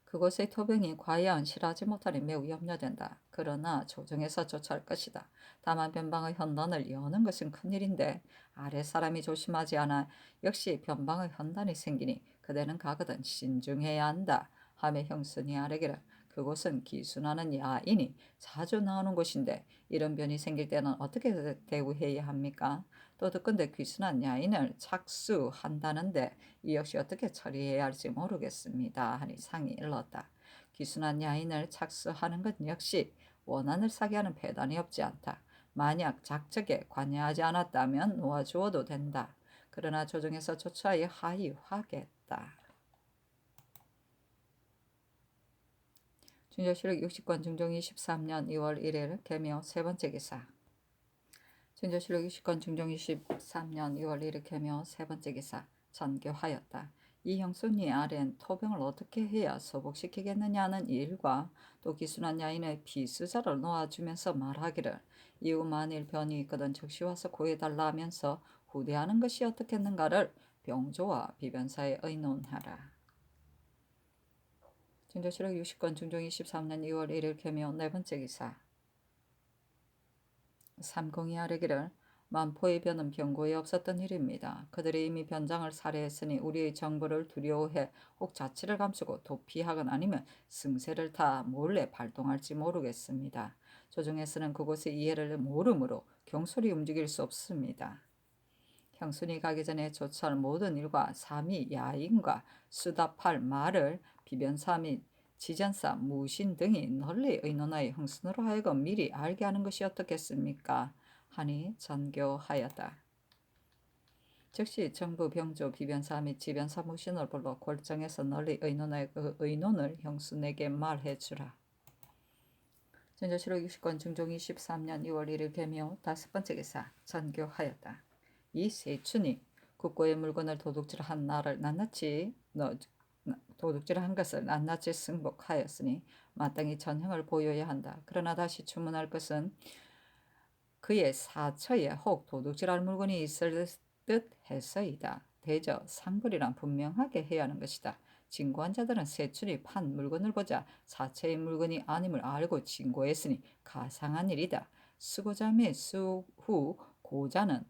그곳의 토병이 과연 실하지 못하니 매우 염려된다. 그러나 조정에서 조처할 것이다. 다만 변방의 현단을 여는 것은 큰일인데 아래 사람이 조심하지 않아 역시 변방의 현단이 생기니 그대는 가거든 신중해야 한다. 하며 형순이 아뢰기를 그곳은 기순하는 야인이 자주 나오는 곳인데 이런 변이 생길 때는 어떻게 대우해야 합니까? 또 듣건대 귀순한 야인을 착수한다는데 이 역시 어떻게 처리해야 할지 모르겠습니다. 하니 상이 일렀다. 귀순한 야인을 착수하는 것 역시 원한을 사게 하는 배단이 없지 않다. 만약 작적에 관여하지 않았다면 놓아주어도 된다. 그러나 조정에서 조처하여 하의하겠다. 준조실록 60권 중종 23년 2월 1일 개묘 세 번째 기사 준조실록 60권 중종 23년 2월 1일 개묘 세 번째 기사 전교하였다. 이 형순이 아랜 토병을 어떻게 해야 소복시키겠느냐는 일과 또 기순한 야인의 비수자를 놓아주면서 말하기를 이후 만일 변이 있거든 즉시 와서 구해달라 하면서 후대하는 것이 어떻겠는가를 병조와 비변사에 의논하라. 준조실록 60권 중종 23년 2월 1일 개묘 네 번째 기사 삼공이 아뢰기를 만포의 변은 병고에 없었던 일입니다. 그들이 이미 변장을 살해했으니 우리의 정보를 두려워해 혹 자치를 감추고 도피하거나 아니면 승세를 타 몰래 발동할지 모르겠습니다. 조정에서는 그곳의 이해를 모르므로 경솔히 움직일 수 없습니다. 형순이 가기 전에 조처할 모든 일과 삼위 야인과 수답할 말을 비변사 및 지전사 무신 등이 널리 의논하여 형순으로 하여금 미리 알게 하는 것이 어떻겠습니까? 하니 전교하였다. 즉시 정부 병조 비변사 및 지변사 무신을 불러 골정에서 널리 의논하여 그 의논을 형순에게 말해주라. 전조실록 60권 중종 23년 2월 1일 개묘 다섯 번째 기사 전교하였다. 이 세춘이 국고의 물건을 도둑질한 나를 낱낱이 도둑질한 것을 낱낱이 승복하였으니 마땅히 전형을 보여야 한다. 그러나 다시 주문할 것은 그의 사처에 혹 도둑질할 물건이 있을 듯 해서이다. 대저 상벌이란 분명하게 해야 하는 것이다. 진고한 자들은 세출이 판 물건을 보자 사처의 물건이 아님을 알고 진고했으니 가상한 일이다. 수고자 및 수후 고자는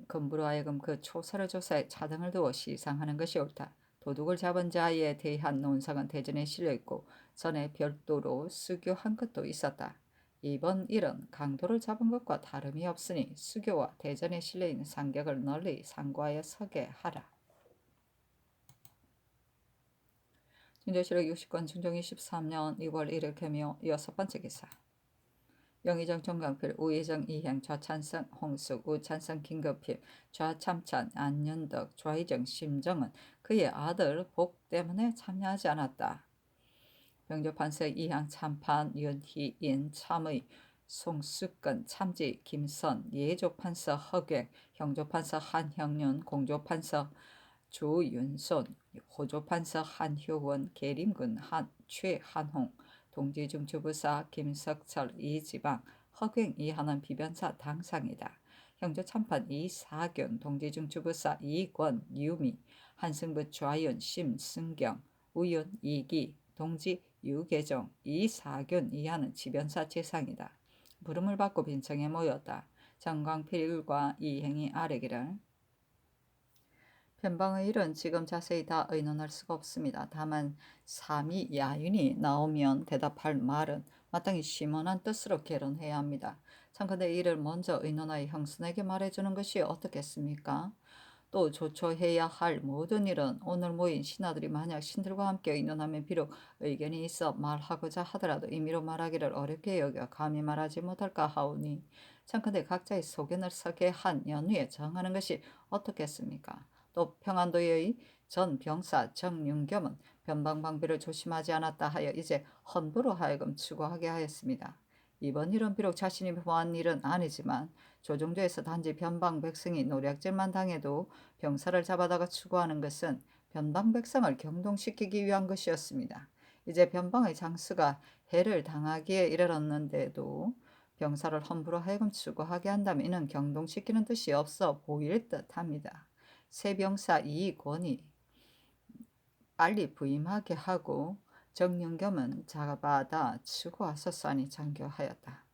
금부로 하여금 그 초서를 조사해 차등을 두어 시상하는 것이 옳다. 도둑을 잡은 자에 대한 논상은 대전에 실려있고 전에 별도로 수교한 것도 있었다. 이번 일은 강도를 잡은 것과 다름이 없으니 수교와 대전에 실려있는 상격을 널리 상고하여 서게 하라. 진조실록 60권 중종 23년 2월 1일 개묘 6번째 기사. 영의정 정강필 우의정 이행 좌찬성 홍숙 우찬성 김거필 좌참찬 안윤덕 좌의정 심정은 그의 아들 복 때문에 참여하지 않았다. 병조판서 이항 참판 윤희인 참의 송숙근 참지 김선 예조판서 허객 형조판서 한형윤 공조판서 조윤손 호조판서 한효원 계림군 최한홍 동지중 주부사 김석철 이지방 허갱 이하는 비변사 당상이다. 형조참판 이사균 동지중 주부사 이권 유미 한승부 좌윤 심승경 우윤 이기 동지 유계정 이사균 이하는 지변사 재상이다. 부름을 받고 빈청에 모였다. 정광필과 이행이 아뢰기를 변방의 일은 지금 자세히 다 의논할 수가 없습니다. 다만 삼위 야윤이 나오면 대답할 말은 마땅히 심원한 뜻으로 개론해야 합니다. 참건대 이를 먼저 의논하여 형순에게 말해주는 것이 어떻겠습니까? 또 조처해야 할 모든 일은 오늘 모인 신하들이 만약 신들과 함께 의논하면 비록 의견이 있어 말하고자 하더라도 임의로 말하기를 어렵게 여겨 감히 말하지 못할까 하오니 참건대 각자의 소견을 서게 한 연후에 정하는 것이 어떻겠습니까? 또 평안도의 전 병사 정윤겸은 변방방비를 조심하지 않았다 하여 이제 헌부로 하여금 추구하게 하였습니다. 이번 일은 비록 자신이 보한 일은 아니지만 조정조에서 단지 변방 백성이 노략질만 당해도 병사를 잡아다가 추구하는 것은 변방 백성을 경동시키기 위한 것이었습니다. 이제 변방의 장수가 해를 당하기에 이르렀는데도 병사를 함부로 하여금 추구하게 한다면 이는 경동시키는 뜻이 없어 보일 듯합니다. 새 병사 이권이 빨리 부임하게 하고 정윤겸은 잡아다 추구하소서니 장교하였다.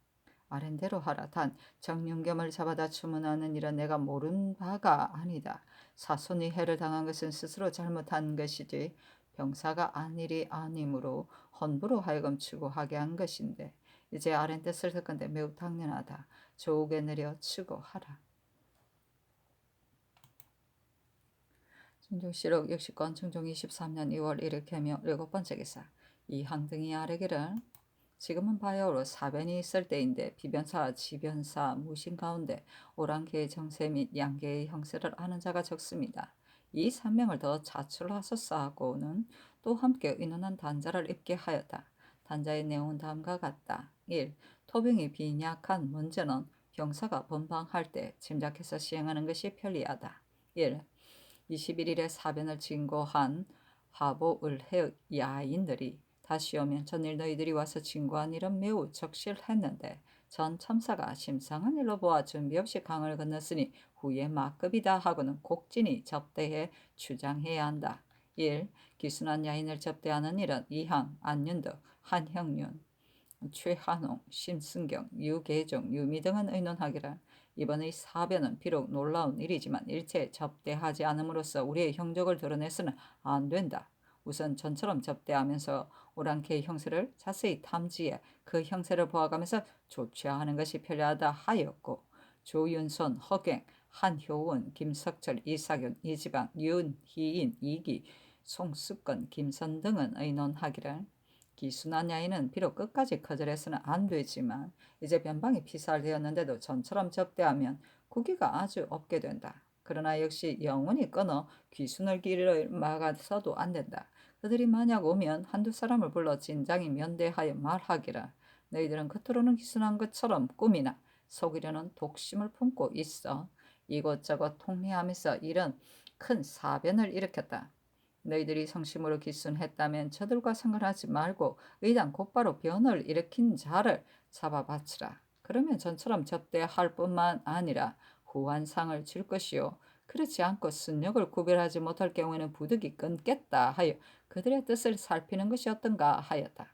아랜대로 하라. 단 정윤겸을 잡아다 추문하는 일은 내가 모른 바가 아니다. 사손이 해를 당한 것은 스스로 잘못한 것이지 병사가 안일이 아니므로 헌부로 하여금 추구하게 한 것인데 이제 아랜 뜻을 듣건대 매우 당연하다. 조옥에 내려 추구하라. 진종실록 60권 중종 23년 2월 1일 개묘 7번째 기사. 이항 등이 아뢰기를 지금은 바야흐로 사변이 있을 때인데 비변사, 지변사, 무신 가운데 오랑캐의 정세 및 양계의 형세를 아는 자가 적습니다. 이 3명을 더 자출하소서 하고는 또 함께 의논한 단자를 입게 하였다. 단자의 내용은 다음과 같다. 1. 토병이 빈약한 문제는 병사가 번방할 때 짐작해서 시행하는 것이 편리하다. 1. 21일에 사변을 진고한 화보을해 야인들이 다시 오면 전일 너희들이 와서 진고한 일은 매우 적실했는데 전 참사가 심상한 일로 보아 준비 없이 강을 건넜으니 후에 막급이다 하고는 곡진히 접대해 주장해야 한다. 1. 기순한 야인을 접대하는 일은 이항, 안윤덕, 한형윤, 최한홍, 심승경, 유계종, 유미 등은 의논하기를 이번의 사변은 비록 놀라운 일이지만 일체 접대하지 않음으로써 우리의 형적을 드러내서는 안 된다. 우선 전처럼 접대하면서 오랑캐의 형세를 자세히 탐지해 그 형세를 보아가면서 조치하는 것이 편리하다 하였고 조윤손, 허갱, 한효원, 김석철, 이사균, 이지방, 윤희인, 이기, 송숙건, 김선 등은 의논하기를 기순한 야인은 비록 끝까지 거절해서는 안 되지만 이제 변방이 피살되었는데도 전처럼 접대하면 국위가 아주 없게 된다. 그러나 역시 영원히 끊어 귀순을 길을 막아서도 안 된다. 그들이 만약 오면 한두 사람을 불러 진장이 면대하여 말하기를 너희들은 겉으로는 기순한 것처럼 꿈이나 속이려는 독심을 품고 있어. 이곳저곳 통리하면서 이런 큰 사변을 일으켰다. 너희들이 성심으로 기순했다면 저들과 상관하지 말고 의당 곧바로 변을 일으킨 자를 잡아 바치라. 그러면 전처럼 접대할 뿐만 아니라 후한상을 줄 것이요. 그렇지 않고 순역을 구별하지 못할 경우에는 부득이 끊겠다 하여 그들의 뜻을 살피는 것이 어떤가 하였다.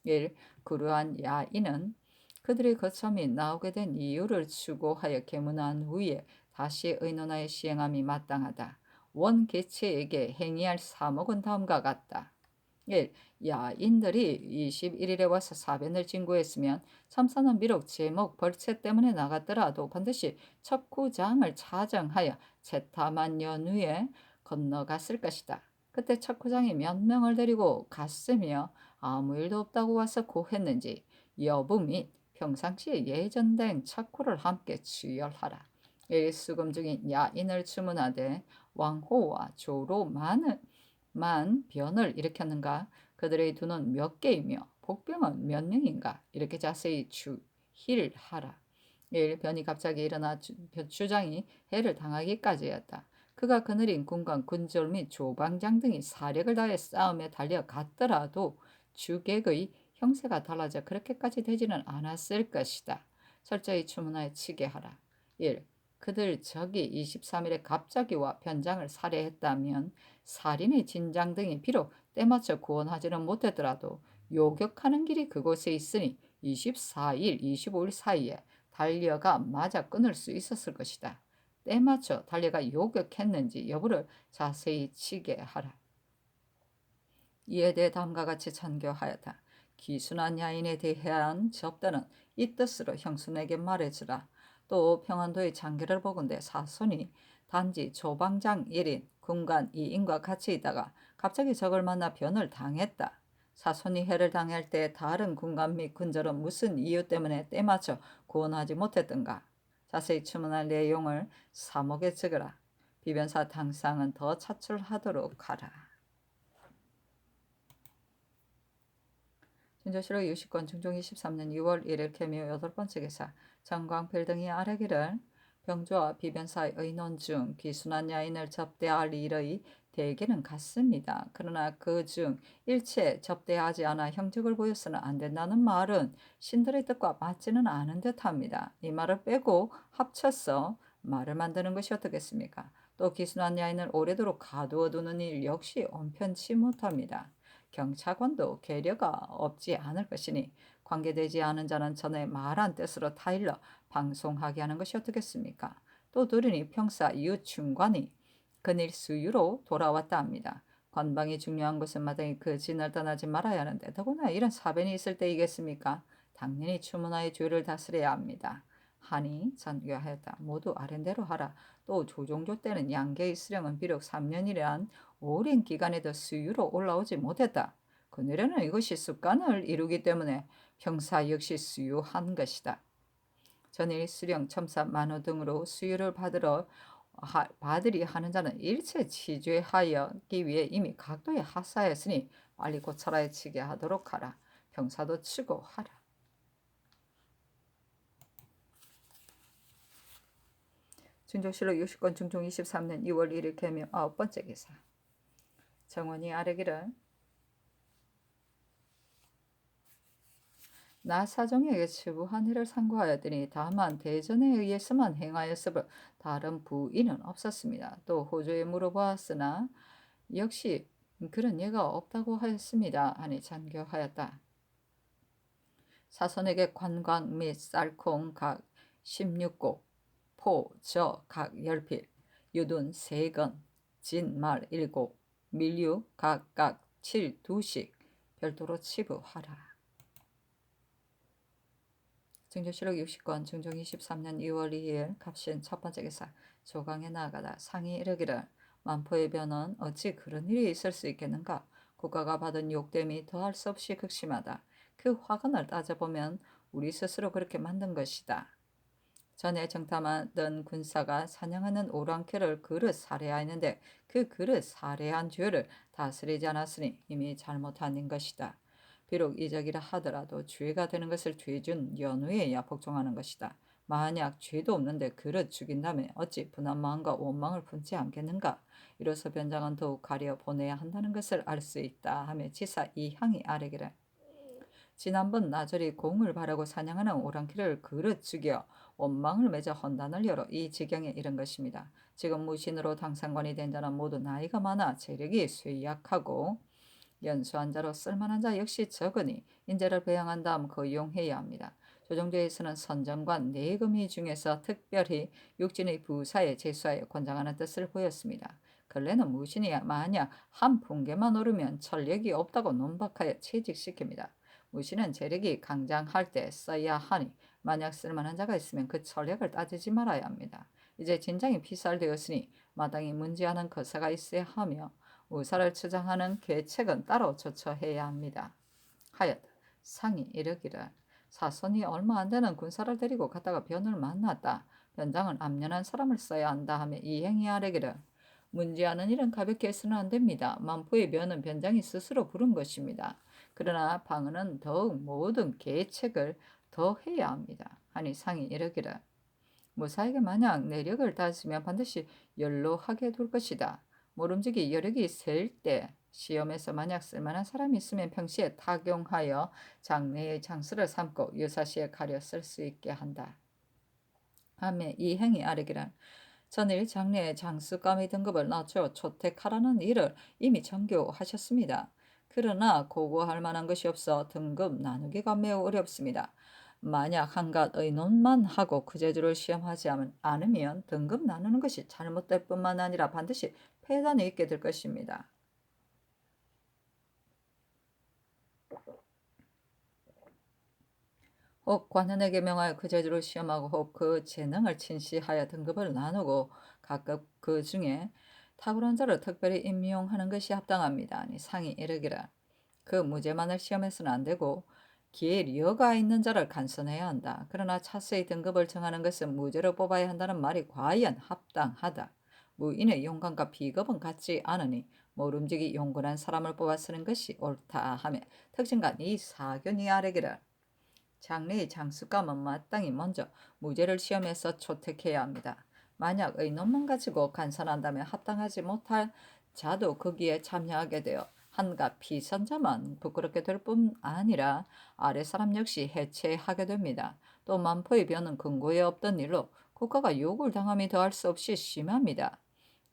1. 그러한 야인은 그들의 거점이 나오게 된 이유를 추구하여 계문한 후에 다시 의논하여 시행함이 마땅하다. 원 개체에게 행해할 사목은 다음과 같다. 1. 야인들이 21일에 와서 사변을 진구했으면 참사는 비록 제목 벌채 때문에 나갔더라도 반드시 척구장을 차정하여 채탐한 연후에 건너갔을 것이다. 그때 척구장이 몇 명을 데리고 갔으며 아무 일도 없다고 와서 고했는지 여부 및 평상시에 예전된 척구를 함께 추열하라. 일수금 중인 야인을 주문하되 왕호와 조로만 변을 일으켰는가? 그들의 두는 몇 개이며 복병은 몇 명인가? 이렇게 자세히 주힐하라. 1. 변이 갑자기 일어나 주장이 해를 당하기까지였다. 그가 그늘인 군관, 군졸 및 조방장 등이 사력을 다해 싸움에 달려갔더라도 주객의 형세가 달라져 그렇게까지 되지는 않았을 것이다. 철저히 추문하여 치게 하라. 1. 그들 적이 23일에 갑자기 와 변장을 살해했다면 살인의 진장 등이 비록 때맞춰 구원하지는 못했더라도 요격하는 길이 그곳에 있으니 24일, 25일 사이에 달려가 맞아 끊을 수 있었을 것이다. 때맞춰 달려가 요격했는지 여부를 자세히 치게 하라. 이에 대해 다음과 같이 전교하였다. 기순한 야인에 대한 접대는 이 뜻으로 형수에게 말해주라. 또 평안도의 장계를 보건대 사손이 단지 조방장 1인, 군관 2인과 같이 있다가 갑자기 적을 만나 변을 당했다. 사손이 해를 당할 때 다른 군관 및 군절은 무슨 이유 때문에 때맞춰 구원하지 못했던가. 자세히 추문할 내용을 사목에 적으라. 비변사 당상은 더 차출하도록 하라. 진조실록 60권 중종 23년 6월 1일 개묘 8번째 기사 정광필 등이 아뢰기를 병조와 비변사의 의논 중 귀순한 야인을 접대할 일의 대개는 같습니다. 그러나 그 중 일체 접대하지 않아 형적을 보여서는 안 된다는 말은 신들의 뜻과 맞지는 않은 듯합니다. 이 말을 빼고 합쳐서 말을 만드는 것이 어떻겠습니까? 또 귀순한 야인을 오래도록 가두어 두는 일 역시 온편치 못합니다. 경찰관도 계려가 없지 않을 것이니 관계되지 않은 자는 전에 말한 뜻으로 타일러 방송하게 하는 것이 어떻겠습니까? 또 들으니 평사 유충관이 근일 수유로 돌아왔다 합니다. 관방이 중요한 것은 마땅히 그 진을 떠나지 말아야 하는데 더구나 이런 사변이 있을 때이겠습니까? 당연히 추문하여 죄를 다스려야 합니다. 하니 전교하였다. 모두 아랜대로 하라. 또 조종조 때는 양계의 수령은 비록 3년이란 오랜 기간에도 수유로 올라오지 못했다. 그늘에는 이것이 습관을 이루기 때문에 형사 역시 수유한 것이다. 전일 수령, 첨사, 만호 등으로 수유를 받으리 하는 자는 일체 치죄하여기 위해 이미 각도에 하사했으니 빨리 고쳐라에 치게 하도록 하라. 병사도 치고 하라. 진조실록 60권 중종 23년 2월 1일 개묘 9번째 기사 정원이 아뢰기를 나 사정에게 치부한 일을 상고하였더니 다만 대전에 의해서만 행하였으므로 다른 부인은 없었습니다. 또 호조에 물어보았으나 역시 그런 예가 없다고 하였습니다. 하니 잔교하였다. 사선에게 관광 및 쌀콩 각 16곡, 포, 저 각 10필, 유둔 3건, 진, 말 7, 밀류 각각 7, 2씩 별도로 치부하라. 증조실록 60권 중종 23년 2월 2일 갑신 첫 번째 기사 조강에 나아가다 상이 이르기를 만포의 변은 어찌 그런 일이 있을 수 있겠는가? 국가가 받은 욕됨이 더할 수 없이 극심하다. 그 화근을 따져보면 우리 스스로 그렇게 만든 것이다. 전에 정탐하던 군사가 사냥하는 오랑캐를 그릇 살해하였는데 그 그릇 살해한 죄를 다스리지 않았으니 이미 잘못한 것이다. 비록 이적이라 하더라도 죄가 되는 것을 죄준 연후에야 복종하는 것이다. 만약 죄도 없는데 그릇 죽인다면 어찌 분한 마음과 원망을 품지 않겠는가? 이로써 변장은 더욱 가려 보내야 한다는 것을 알 수 있다 하며 지사 이항이 아뢰기를 지난번 나절이 공을 바라고 사냥하는 오랑캐를 그릇 죽여 원망을 맺어 헌단을 열어 이 지경에 이른 것입니다. 지금 무신으로 당상관이 된 자는 모두 나이가 많아 재력이 쇠약하고 연수한 자로 쓸만한 자 역시 적으니 인재를 배양한 다음 거용해야 합니다. 조정조에서는 선정관 내금위 중에서 특별히 육진의 부사에 제수하여 권장하는 뜻을 보였습니다. 근래는 무신이 만약 한 풍계만 오르면 전력이 없다고 논박하여 채직시킵니다. 무신은 재력이 강장할 때 써야 하니 만약 쓸만한 자가 있으면 그 전력을 따지지 말아야 합니다. 이제 진장이 피살되었으니 마땅히 문제하는 거사가 있어야 하며 의사를 추장하는 계책은 따로 조처해야 합니다. 하였다. 상이 이르기를 사손이 얼마 안 되는 군사를 데리고 갔다가 변을 만났다. 변장은 암연한 사람을 써야 한다 하며 이행이 아뢰기를 문제하는 일은 가볍게 해서는 안 됩니다. 만포의 변은 변장이 스스로 부른 것입니다. 그러나 방언은 더욱 모든 계책을 더 해야 합니다. 하니 상이 이르기를 무사에게 만약 내력을 따지면 반드시 연로하게 둘 것이다. 모름지기 여력이 셀 때 시험에서 만약 쓸만한 사람이 있으면 평시에 타경하여 장래의 장수를 삼고 유사시에 가려 쓸 수 있게 한다. 하며 이 행이 아뢰기를 전일 장래의 장수감의 등급을 낮춰 초택하라는 일을 이미 정교하셨습니다. 그러나 고고할 만한 것이 없어 등급 나누기가 매우 어렵습니다. 만약 한갓 의논만 하고 그 재주를 시험하지 않으면 등급 나누는 것이 잘못될 뿐만 아니라 반드시 폐단이 있게 될 것입니다. 혹 관원에게 명하여 그 재주를 시험하고 혹 그 재능을 친시하여 등급을 나누고 각급 그 중에 탁월한 자를 특별히 임용하는 것이 합당합니다. 아니 상이 이르기를 그 무죄만을 시험해서는 안 되고 기회여가 있는 자를 간선해야 한다. 그러나 차수의 등급을 정하는 것은 무죄로 뽑아야 한다는 말이 과연 합당하다. 무인의 용감과 비겁은 같지 않으니 모름지기 용건한 사람을 뽑아 쓰는 것이 옳다 하며 특징간 이 사견이 아뢰기를 장래의 장수감은 마땅히 먼저 무죄를 시험해서 초택해야 합니다. 만약 의논만 가지고 간선한다면 합당하지 못할 자도 거기에 참여하게 되어 한갓 피선자만 부끄럽게 될 뿐 아니라 아래 사람 역시 해체하게 됩니다. 또 만포의 변은 근거에 없던 일로 국가가 욕을 당함이 더할 수 없이 심합니다.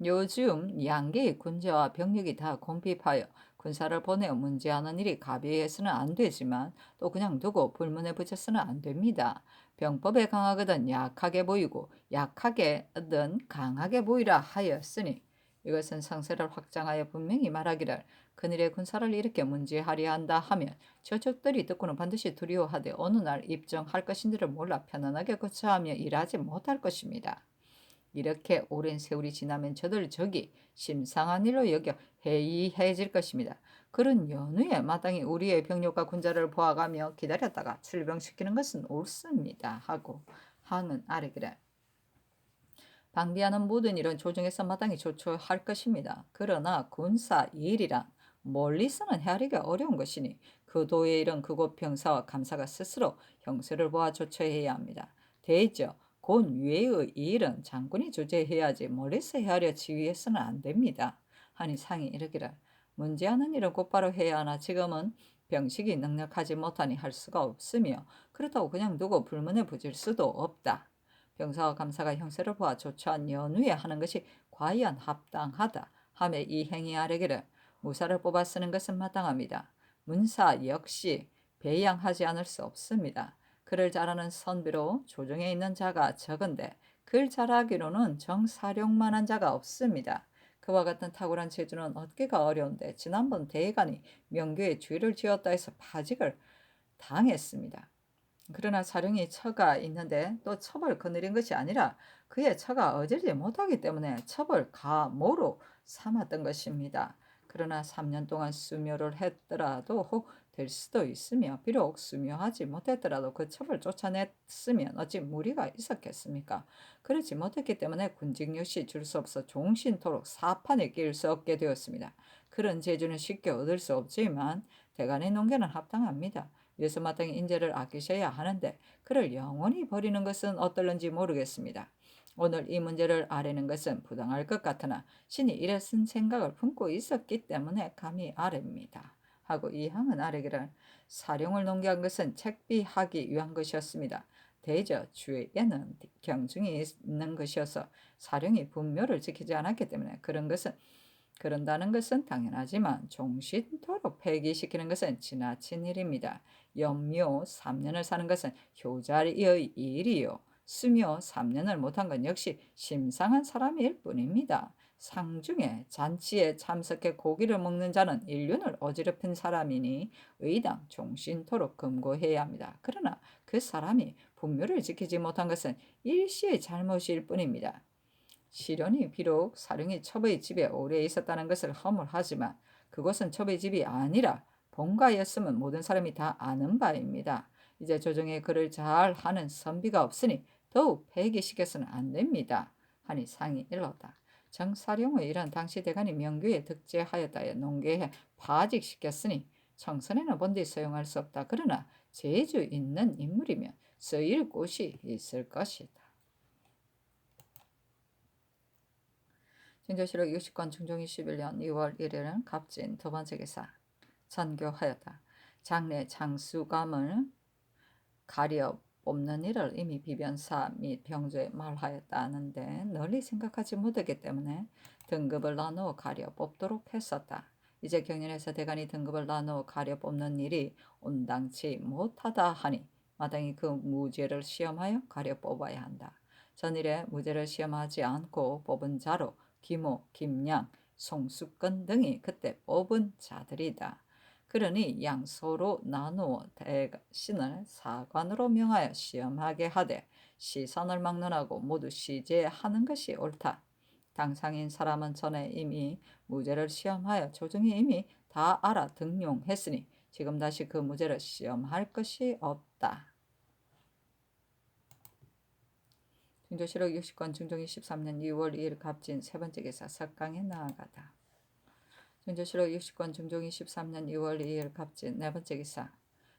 요즘 양계의 군대와 병력이 다 공핍하여 군사를 보내어 문제하는 일이 가비해서는 안 되지만 또 그냥 두고 불문에 붙여서는 안 됩니다. 병법에 강하거든 약하게 보이고 약하게든 강하게 보이라 하였으니 이것은 상세를 확장하여 분명히 말하기를 그늘의 군사를 일으켜 문제하려 한다 하면 저쪽들이 듣고는 반드시 두려워하되 어느 날 입정할 것인지를 몰라 편안하게 거처하며 일하지 못할 것입니다. 이렇게 오랜 세월이 지나면 저들 적이 심상한 일로 여겨 해이해질 것입니다. 그런 연후에 마땅히 우리의 병력과 군자를 보아가며 기다렸다가 출병시키는 것은 옳습니다. 하고 항은 아뢰기를 방비하는 모든 일은 조정에서 마땅히 조처할 것입니다. 그러나 군사 일이란 멀리서는 헤아리기가 어려운 것이니 그 도의 일은 그곳 병사와 감사가 스스로 형세를 보아 조처해야 합니다. 대저 곤 외의 일은 장군이 주재해야지 멀리서 헤아려 지휘해서는 안 됩니다. 하니 상이 이르기를 문제하는 일은 곧바로 해야 하나 지금은 병식이 능력하지 못하니 할 수가 없으며 그렇다고 그냥 두고 불문에 붙일 수도 없다. 병사와 감사가 형세를 보아 조처한 연후에 하는 것이 과연 합당하다 하며 이 행위 아래기를 무사를 뽑아 쓰는 것은 마땅합니다. 문사 역시 배양하지 않을 수 없습니다. 글을 잘하는 선비로 조정에 있는 자가 적은데 글 잘하기로는 정사룡만한 자가 없습니다. 그와 같은 탁월한 재주는 얻기가 어려운데 지난번 대간이 명교에 죄를 지었다 해서 파직을 당했습니다. 그러나 사령이 처가 있는데 또 첩을 거느린 것이 아니라 그의 처가 어질지 못하기 때문에 첩을 가모로 삼았던 것입니다. 그러나 3년 동안 수묘를 했더라도 혹 될 수도 있으며 비록 수묘하지 못했더라도 그 첩을 쫓아냈으면 어찌 무리가 있었겠습니까? 그렇지 못했기 때문에 군직 역시 줄 수 없어 종신토록 사판에 끼일 수 없게 되었습니다. 그런 재주는 쉽게 얻을 수 없지만 대간의 논계는 합당합니다. 위해서 마땅히 인재를 아끼셔야 하는데 그를 영원히 버리는 것은 어떨는지 모르겠습니다. 오늘 이 문제를 아뢰는 것은 부당할 것 같으나 신이 이래 쓴 생각을 품고 있었기 때문에 감히 아뢰입니다. 하고 이 항은 아뢰기를 사령을 농계한 것은 책비하기 위한 것이었습니다. 대저 주에는 경중이 있는 것이어서 사령이 분묘를 지키지 않았기 때문에 그런다는 것은 당연하지만 종신토록 폐기시키는 것은 지나친 일입니다. 연묘 3년을 사는 것은 효자의 일이요. 수묘 3년을 못한 건 역시 심상한 사람일 뿐입니다. 상중에 잔치에 참석해 고기를 먹는 자는 인륜을 어지럽힌 사람이니 의당 종신토록 금고해야 합니다. 그러나 그 사람이 분묘를 지키지 못한 것은 일시의 잘못일 뿐입니다. 시련이 비록 사령이 첩의 집에 오래 있었다는 것을 허물하지만 그것은 첩의 집이 아니라 본가였음은 모든 사람이 다 아는 바입니다. 이제 조정에 그를 잘 하는 선비가 없으니 더욱 폐기시켜서는 안 됩니다. 하니 상이 일렀다. 정사령의 일은 당시 대간이 명교에 득제하였다에 농계해 파직시켰으니 청선에는 본디 소용할 수 없다. 그러나 재주 있는 인물이면 쓰일 곳이 있을 것이다. 진조실록 60권 중종 21년 2월 1일은 갑진 두 번째 기사 전교하였다. 장래 장수감을 가려 뽑는 일을 이미 비변사 및 병조에 말하였다 하는데 널리 생각하지 못했기 때문에 등급을 나누어 가려 뽑도록 했었다. 이제 경연에서 대간이 등급을 나누어 가려 뽑는 일이 온당치 못하다 하니 마땅히 그 무죄를 시험하여 가려 뽑아야 한다. 전일에 무죄를 시험하지 않고 뽑은 자로 김호, 김양, 송숙건 등이 그때 뽑은 자들이다. 그러니 양소로 나누어 대신을 사관으로 명하여 시험하게 하되 시선을 막론하고 모두 시제하는 것이 옳다. 당상인 사람은 전에 이미 무죄를 시험하여 조정이 이미 다 알아 등용했으니 지금 다시 그 무죄를 시험할 것이 없다. 중조실록 60권 중종 23년 2월 2일 갑진 세 번째 기사 석강에 나아가다. 중조실록 60권 중종 23년 2월 2일 갑진 네 번째 기사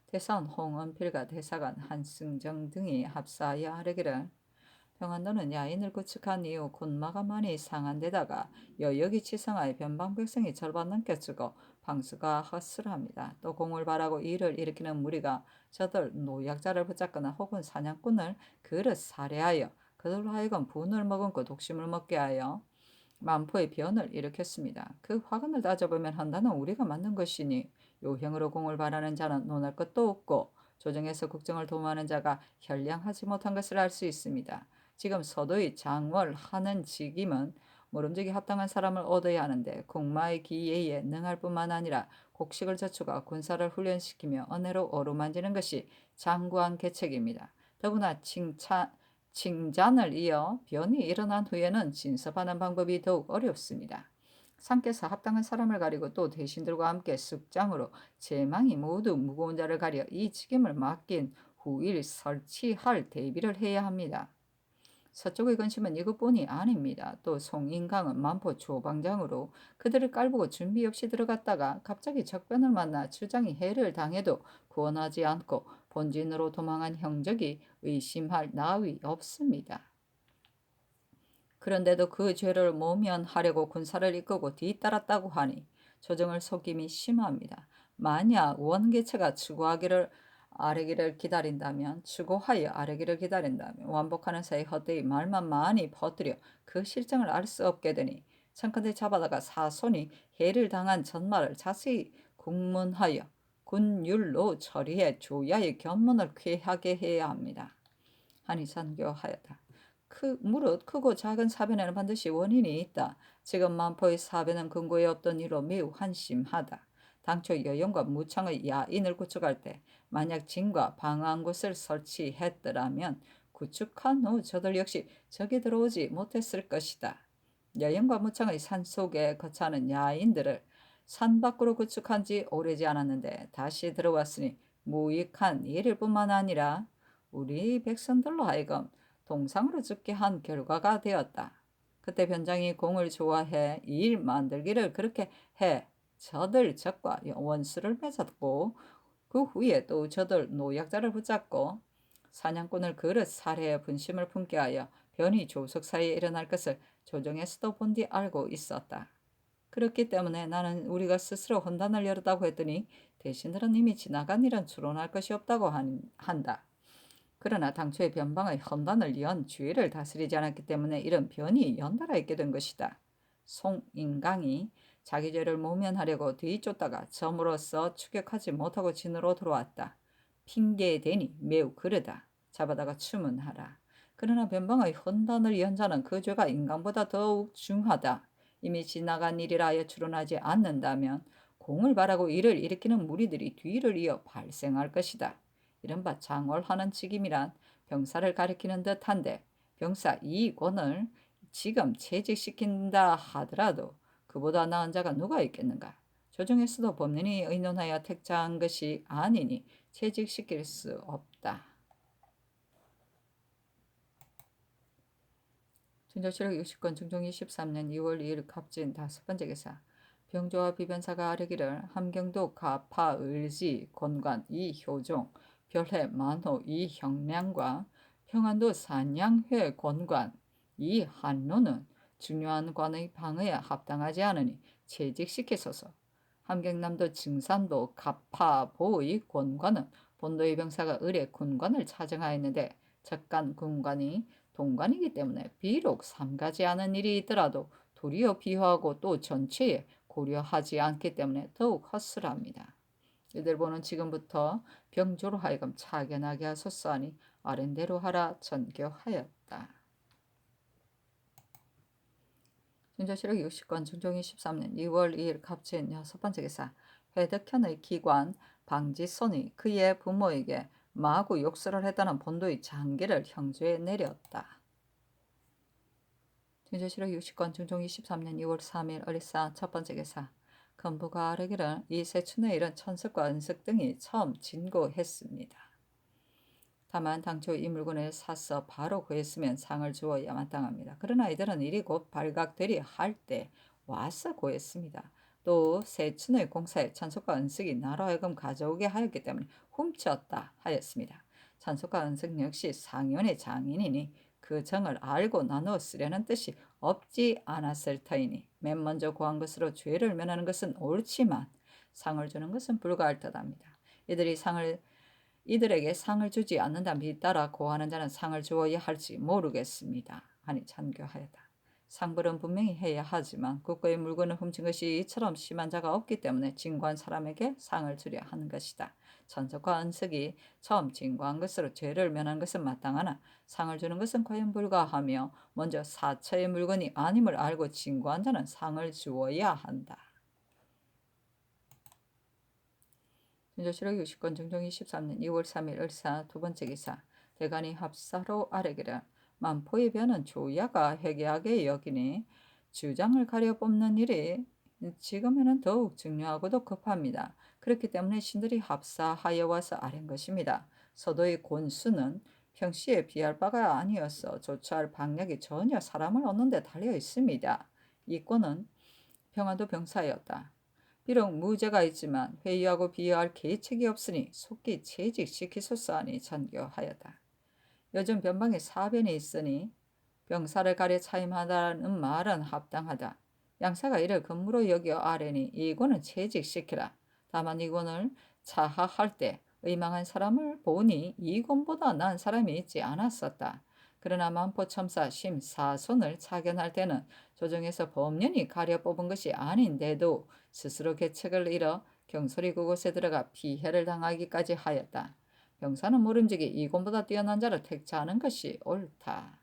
대선 홍은필과 대사관 한승정 등이 합사하여 아뢰기를 평안도는 야인을 구축한 이후 군마가 많이 상한 데다가 여역이 치성하여 변방백성이 절반 넘게 죽어 방수가 허술합니다. 또 공을 바라고 일을 일으키는 무리가 저들 노약자를 붙잡거나 혹은 사냥꾼을 그릇 살해하여 그들로 하여금 분을 머금고 독심을 먹게 하여 만포의 변을 일으켰습니다. 그 화근을 따져보면 한다는 우리가 만든 것이니 요형으로 공을 바라는 자는 논할 것도 없고 조정에서 국정을 도모하는 자가 현량하지 못한 것을 알 수 있습니다. 지금 서도의 장월하는 직임은 모름지기 합당한 사람을 얻어야 하는데 국마의 기예에 능할 뿐만 아니라 곡식을 저축하 군사를 훈련시키며 언해로 어루만지는 것이 장구한 계책입니다. 더구나 칭잔을 이어 변이 일어난 후에는 진섭하는 방법이 더욱 어렵습니다. 상께서 합당한 사람을 가리고 또 대신들과 함께 습장으로 제망이 모두 무거운 자를 가려 이 직임을 맡긴 후일 설치할 대비를 해야 합니다. 서쪽의 근심은 이것뿐이 아닙니다. 또 송인강은 만포 조방장으로 그들을 깔보고 준비 없이 들어갔다가 갑자기 적변을 만나 주장이 해를 당해도 구원하지 않고 본진으로 도망한 형적이 의심할 나위 없습니다. 그런데도 그 죄를 모면하려고 군사를 이끌고 뒤따랐다고 하니 조정을 속임이 심합니다. 만약 원계체가 추구하기를 기다린다면 완복하는 사이 헛되이 말만 많이 퍼뜨려 그 실정을 알 수 없게 되니 천컨대 잡아다가 사손이 해를 당한 전말을 자세히 국문하여 군율로 처리해 조야의 견문을 쾌하게 해야 합니다. 하니 선교하였다. 무릇 크고 작은 사변에는 반드시 원인이 있다. 지금 만포의 사변은 근거에 없던 일로 매우 한심하다. 당초 여영과 무창의 야인을 구축할 때 만약 진과 방어한 곳을 설치했더라면 구축한 후 저들 역시 적이 들어오지 못했을 것이다. 여영과 무창의 산속에 거처하는 야인들을 산 밖으로 구축한 지 오래지 않았는데 다시 들어왔으니 무익한 일일 뿐만 아니라 우리 백성들로 하여금 동상으로 죽게 한 결과가 되었다. 그때 변장이 공을 좋아해 일 만들기를 그렇게 해 저들 적과 원수를 맺었고 그 후에 또 저들 노약자를 붙잡고 사냥꾼을 그릇 살해의 분심을 품게 하여 변이 조석 사이에 일어날 것을 조정에서도 본 뒤 알고 있었다. 그렇기 때문에 나는 우리가 스스로 헌단을 열었다고 했더니 대신들은 이미 지나간 일은 추론할 것이 없다고 한다. 그러나 당초에 변방의 헌단을 연 주의를 다스리지 않았기 때문에 이런 변이 연달아 있게 된 것이다. 송인강이 자기 죄를 모면하려고 뒤쫓다가 점으로써 추격하지 못하고 진으로 들어왔다. 핑계대니 매우 그르다. 잡아다가 추문하라. 그러나 변방의 헌단을 연 자는 그 죄가 인간보다 더욱 중하다. 이미 지나간 일이라 하여 추론하지 않는다면 공을 바라고 이를 일으키는 무리들이 뒤를 이어 발생할 것이다. 이른바 장월하는 직임이란 병사를 가리키는 듯한데 병사 이권을 지금 채직시킨다 하더라도 그보다 나은 자가 누가 있겠는가? 조정에서도 법률이 의논하여 택자한 것이 아니니 채직시킬 수 없다. 준조실록 60권 중종 23년 2월 2일 갑진 5번째 기사. 병조와 비변사가 아뢰기를 함경도 가파 을지 권관 이효종 별해 만호 이형량과 평안도 산양회 권관 이한로는 중요한 관의 방해에 합당하지 않으니 채직시키소서. 함경남도 증산도 가파보의 권관은 본도의 병사가 을의 군관을 차정하였는데 적간 군관이 동관이기 때문에 비록 삼가지 않은 일이 있더라도 도리어 비호하고 또 전체에 고려하지 않기 때문에 더욱 허술합니다. 이들 보는 지금부터 병조로 하여금 차견하게 하소서 하니 아랜대로 하라 전교하였다. 준조실록 60권 중종 23년 2월 2일 갑진 6번째 기사. 회덕현의 기관 방지손이 그의 부모에게 마구 욕설을 했다는 본도의 장계를 형주에 내렸다. 준조실록 60권 중종 23년 2월 3일 어리사 첫번째 기사. 건부가 아뢰기를 이 세춘의 일은 천석과 은석 등이 처음 진고했습니다. 다만 당초 이 물건을 사서 바로 구했으면 상을 주어야 마땅합니다. 그러나 이들은 일이 곧 발각되리 할 때 와서 구했습니다. 또 세춘의 공사에 천석과 은석이 나로 하여금 가져오게 하였기 때문에 훔쳤다 하였습니다. 천석과 은석 역시 상위원의 장인이니 그 정을 알고 나누어 쓰려는 뜻이 없지 않았을 터이니 맨 먼저 구한 것으로 죄를 면하는 것은 옳지만 상을 주는 것은 불가할 듯합니다. 이들에게 상을 주지 않는다면 잇따라 고하는 자는 상을 주어야 할지 모르겠습니다. 하니 찬교하였다. 상벌은 분명히 해야 하지만 국가의 물건을 훔친 것이 이처럼 심한 자가 없기 때문에 진고한 사람에게 상을 주려 하는 것이다. 천석과 은석이 처음 진고한 것으로 죄를 면한 것은 마땅하나 상을 주는 것은 과연 불가하며 먼저 사처의 물건이 아님을 알고 진고한 자는 상을 주어야 한다. 준조실록 60권 중종 23년 2월 3일 을사 두번째 기사. 대간이 합사로 아뢰기를 만포의 변은 조야가 회개하게 여기니 주장을 가려 뽑는 일이 지금에는 더욱 중요하고도 급합니다. 그렇기 때문에 신들이 합사하여 와서 아뢰는 것입니다. 서도의 곤수는 평시에 비할 바가 아니어서 조처할 방력이 전혀 사람을 얻는 데 달려 있습니다. 이 곤은 평안도 병사였다. 비록 무죄가 있지만 회유하고 비하할 계책이 없으니 속기 채직시키소서 하니 전교하였다. 요즘 변방에 사변이 있으니 병사를 가려 차임하다는 말은 합당하다. 양사가 이를 근무로 여겨 아뢰니 이권은 채직시키라. 다만 이권을 차하할 때 의망한 사람을 보니 이권보다 나은 사람이 있지 않았었다. 그러나 만포첨사 심사손을 차견할 때는 조정에서 법년이 가려 뽑은 것이 아닌데도 스스로 계책을 잃어 경솔히 그곳에 들어가 피해를 당하기까지 하였다. 병사는 모름지기 이권보다 뛰어난 자를 택자하는 것이 옳다.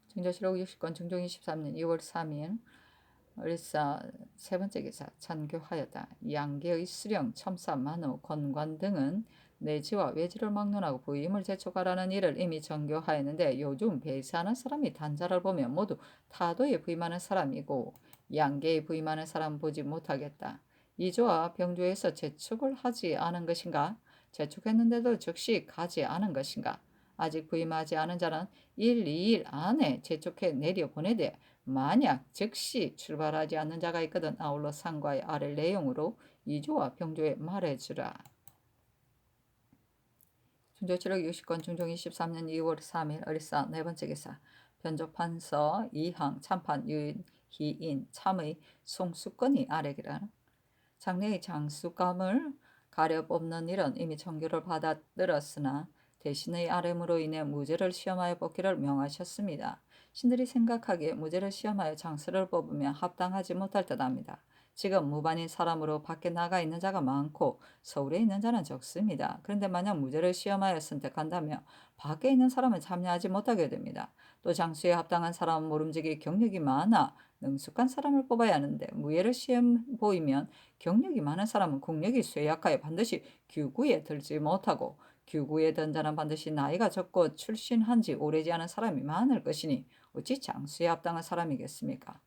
중조실록 60권 중종 23년 2월 3일 을사 세번째 기사. 찬교하였다. 양계의 수령, 첨사, 만호, 건관 등은 내지와 외지를 막론하고 부임을 재촉하라는 일을 이미 전교하였는데 요즘 배사하는 사람이 단자를 보면 모두 타도에 부임하는 사람이고 양계에 부임하는 사람 보지 못하겠다. 이조와 병조에서 재촉을 하지 않은 것인가? 재촉했는데도 즉시 가지 않은 것인가? 아직 부임하지 않은 자는 1, 2일 안에 재촉해 내려보내되 만약 즉시 출발하지 않는 자가 있거든 아울러 상과의 아래 내용으로 이조와 병조에 말해주라. 중조칠록 60권 중종 23년 2월 3일 어리사 네 번째 기사 변조판서 이항 참판 유희인 참의 송수건이 아래기라. 장래의 장수감을 가려 뽑는 일은 이미 정교를 받아들었으나 대신의 아뢰므로 인해 무죄를 시험하여 뽑기를 명하셨습니다. 신들이 생각하기에 무죄를 시험하여 장수를 뽑으면 합당하지 못할 듯합니다. 지금 무반인 사람으로 밖에 나가 있는 자가 많고 서울에 있는 자는 적습니다. 그런데 만약 무죄를 시험하여 선택한다면 밖에 있는 사람은 참여하지 못하게 됩니다. 또 장수에 합당한 사람은 모름지기 경력이 많아 능숙한 사람을 뽑아야 하는데 무예를 시험 보이면 경력이 많은 사람은 국력이 쇠약하여 반드시 규구에 들지 못하고 규구에 든 자는 반드시 나이가 적고 출신한 지 오래지 않은 사람이 많을 것이니 어찌 장수에 합당한 사람이겠습니까?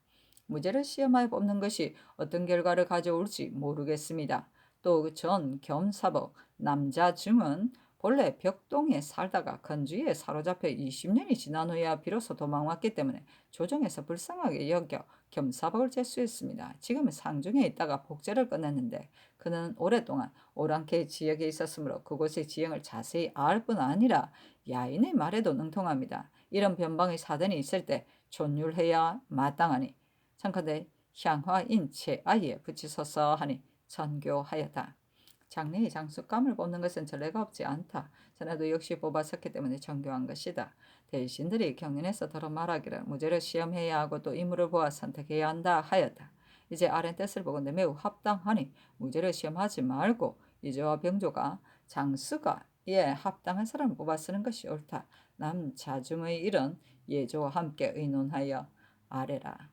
무죄를 시험하여 뽑는 것이 어떤 결과를 가져올지 모르겠습니다. 또 전 겸사복 남자 중은 본래 벽동에 살다가 건주에 사로잡혀 20년이 지난 후에야 비로소 도망왔기 때문에 조정에서 불쌍하게 여겨 겸사복을 제수했습니다. 지금은 상중에 있다가 복제를 끝냈는데 그는 오랫동안 오랑캐 지역에 있었으므로 그곳의 지형을 자세히 알 뿐 아니라 야인의 말에도 능통합니다. 이런 변방의 사단이 있을 때 존율해야 마땅하니 참컨대 향화인 채아예 붙이소서 하니 전교하였다. 장래의 장수감을 뽑는 것은 전례가 없지 않다. 전에도 역시 뽑았었기 때문에 정교한 것이다. 대신들이 경륜에서 더러 말하기를 무죄를 시험해야 하고 또 임무를 보아 선택해야 한다 하였다. 이제 아랫 뜻을 보건대 매우 합당하니 무죄를 시험하지 말고 이조와 병조가 장수가 이에 합당한 사람을 뽑아 쓰는 것이 옳다. 남자중의 일은 예조와 함께 의논하여 아래라.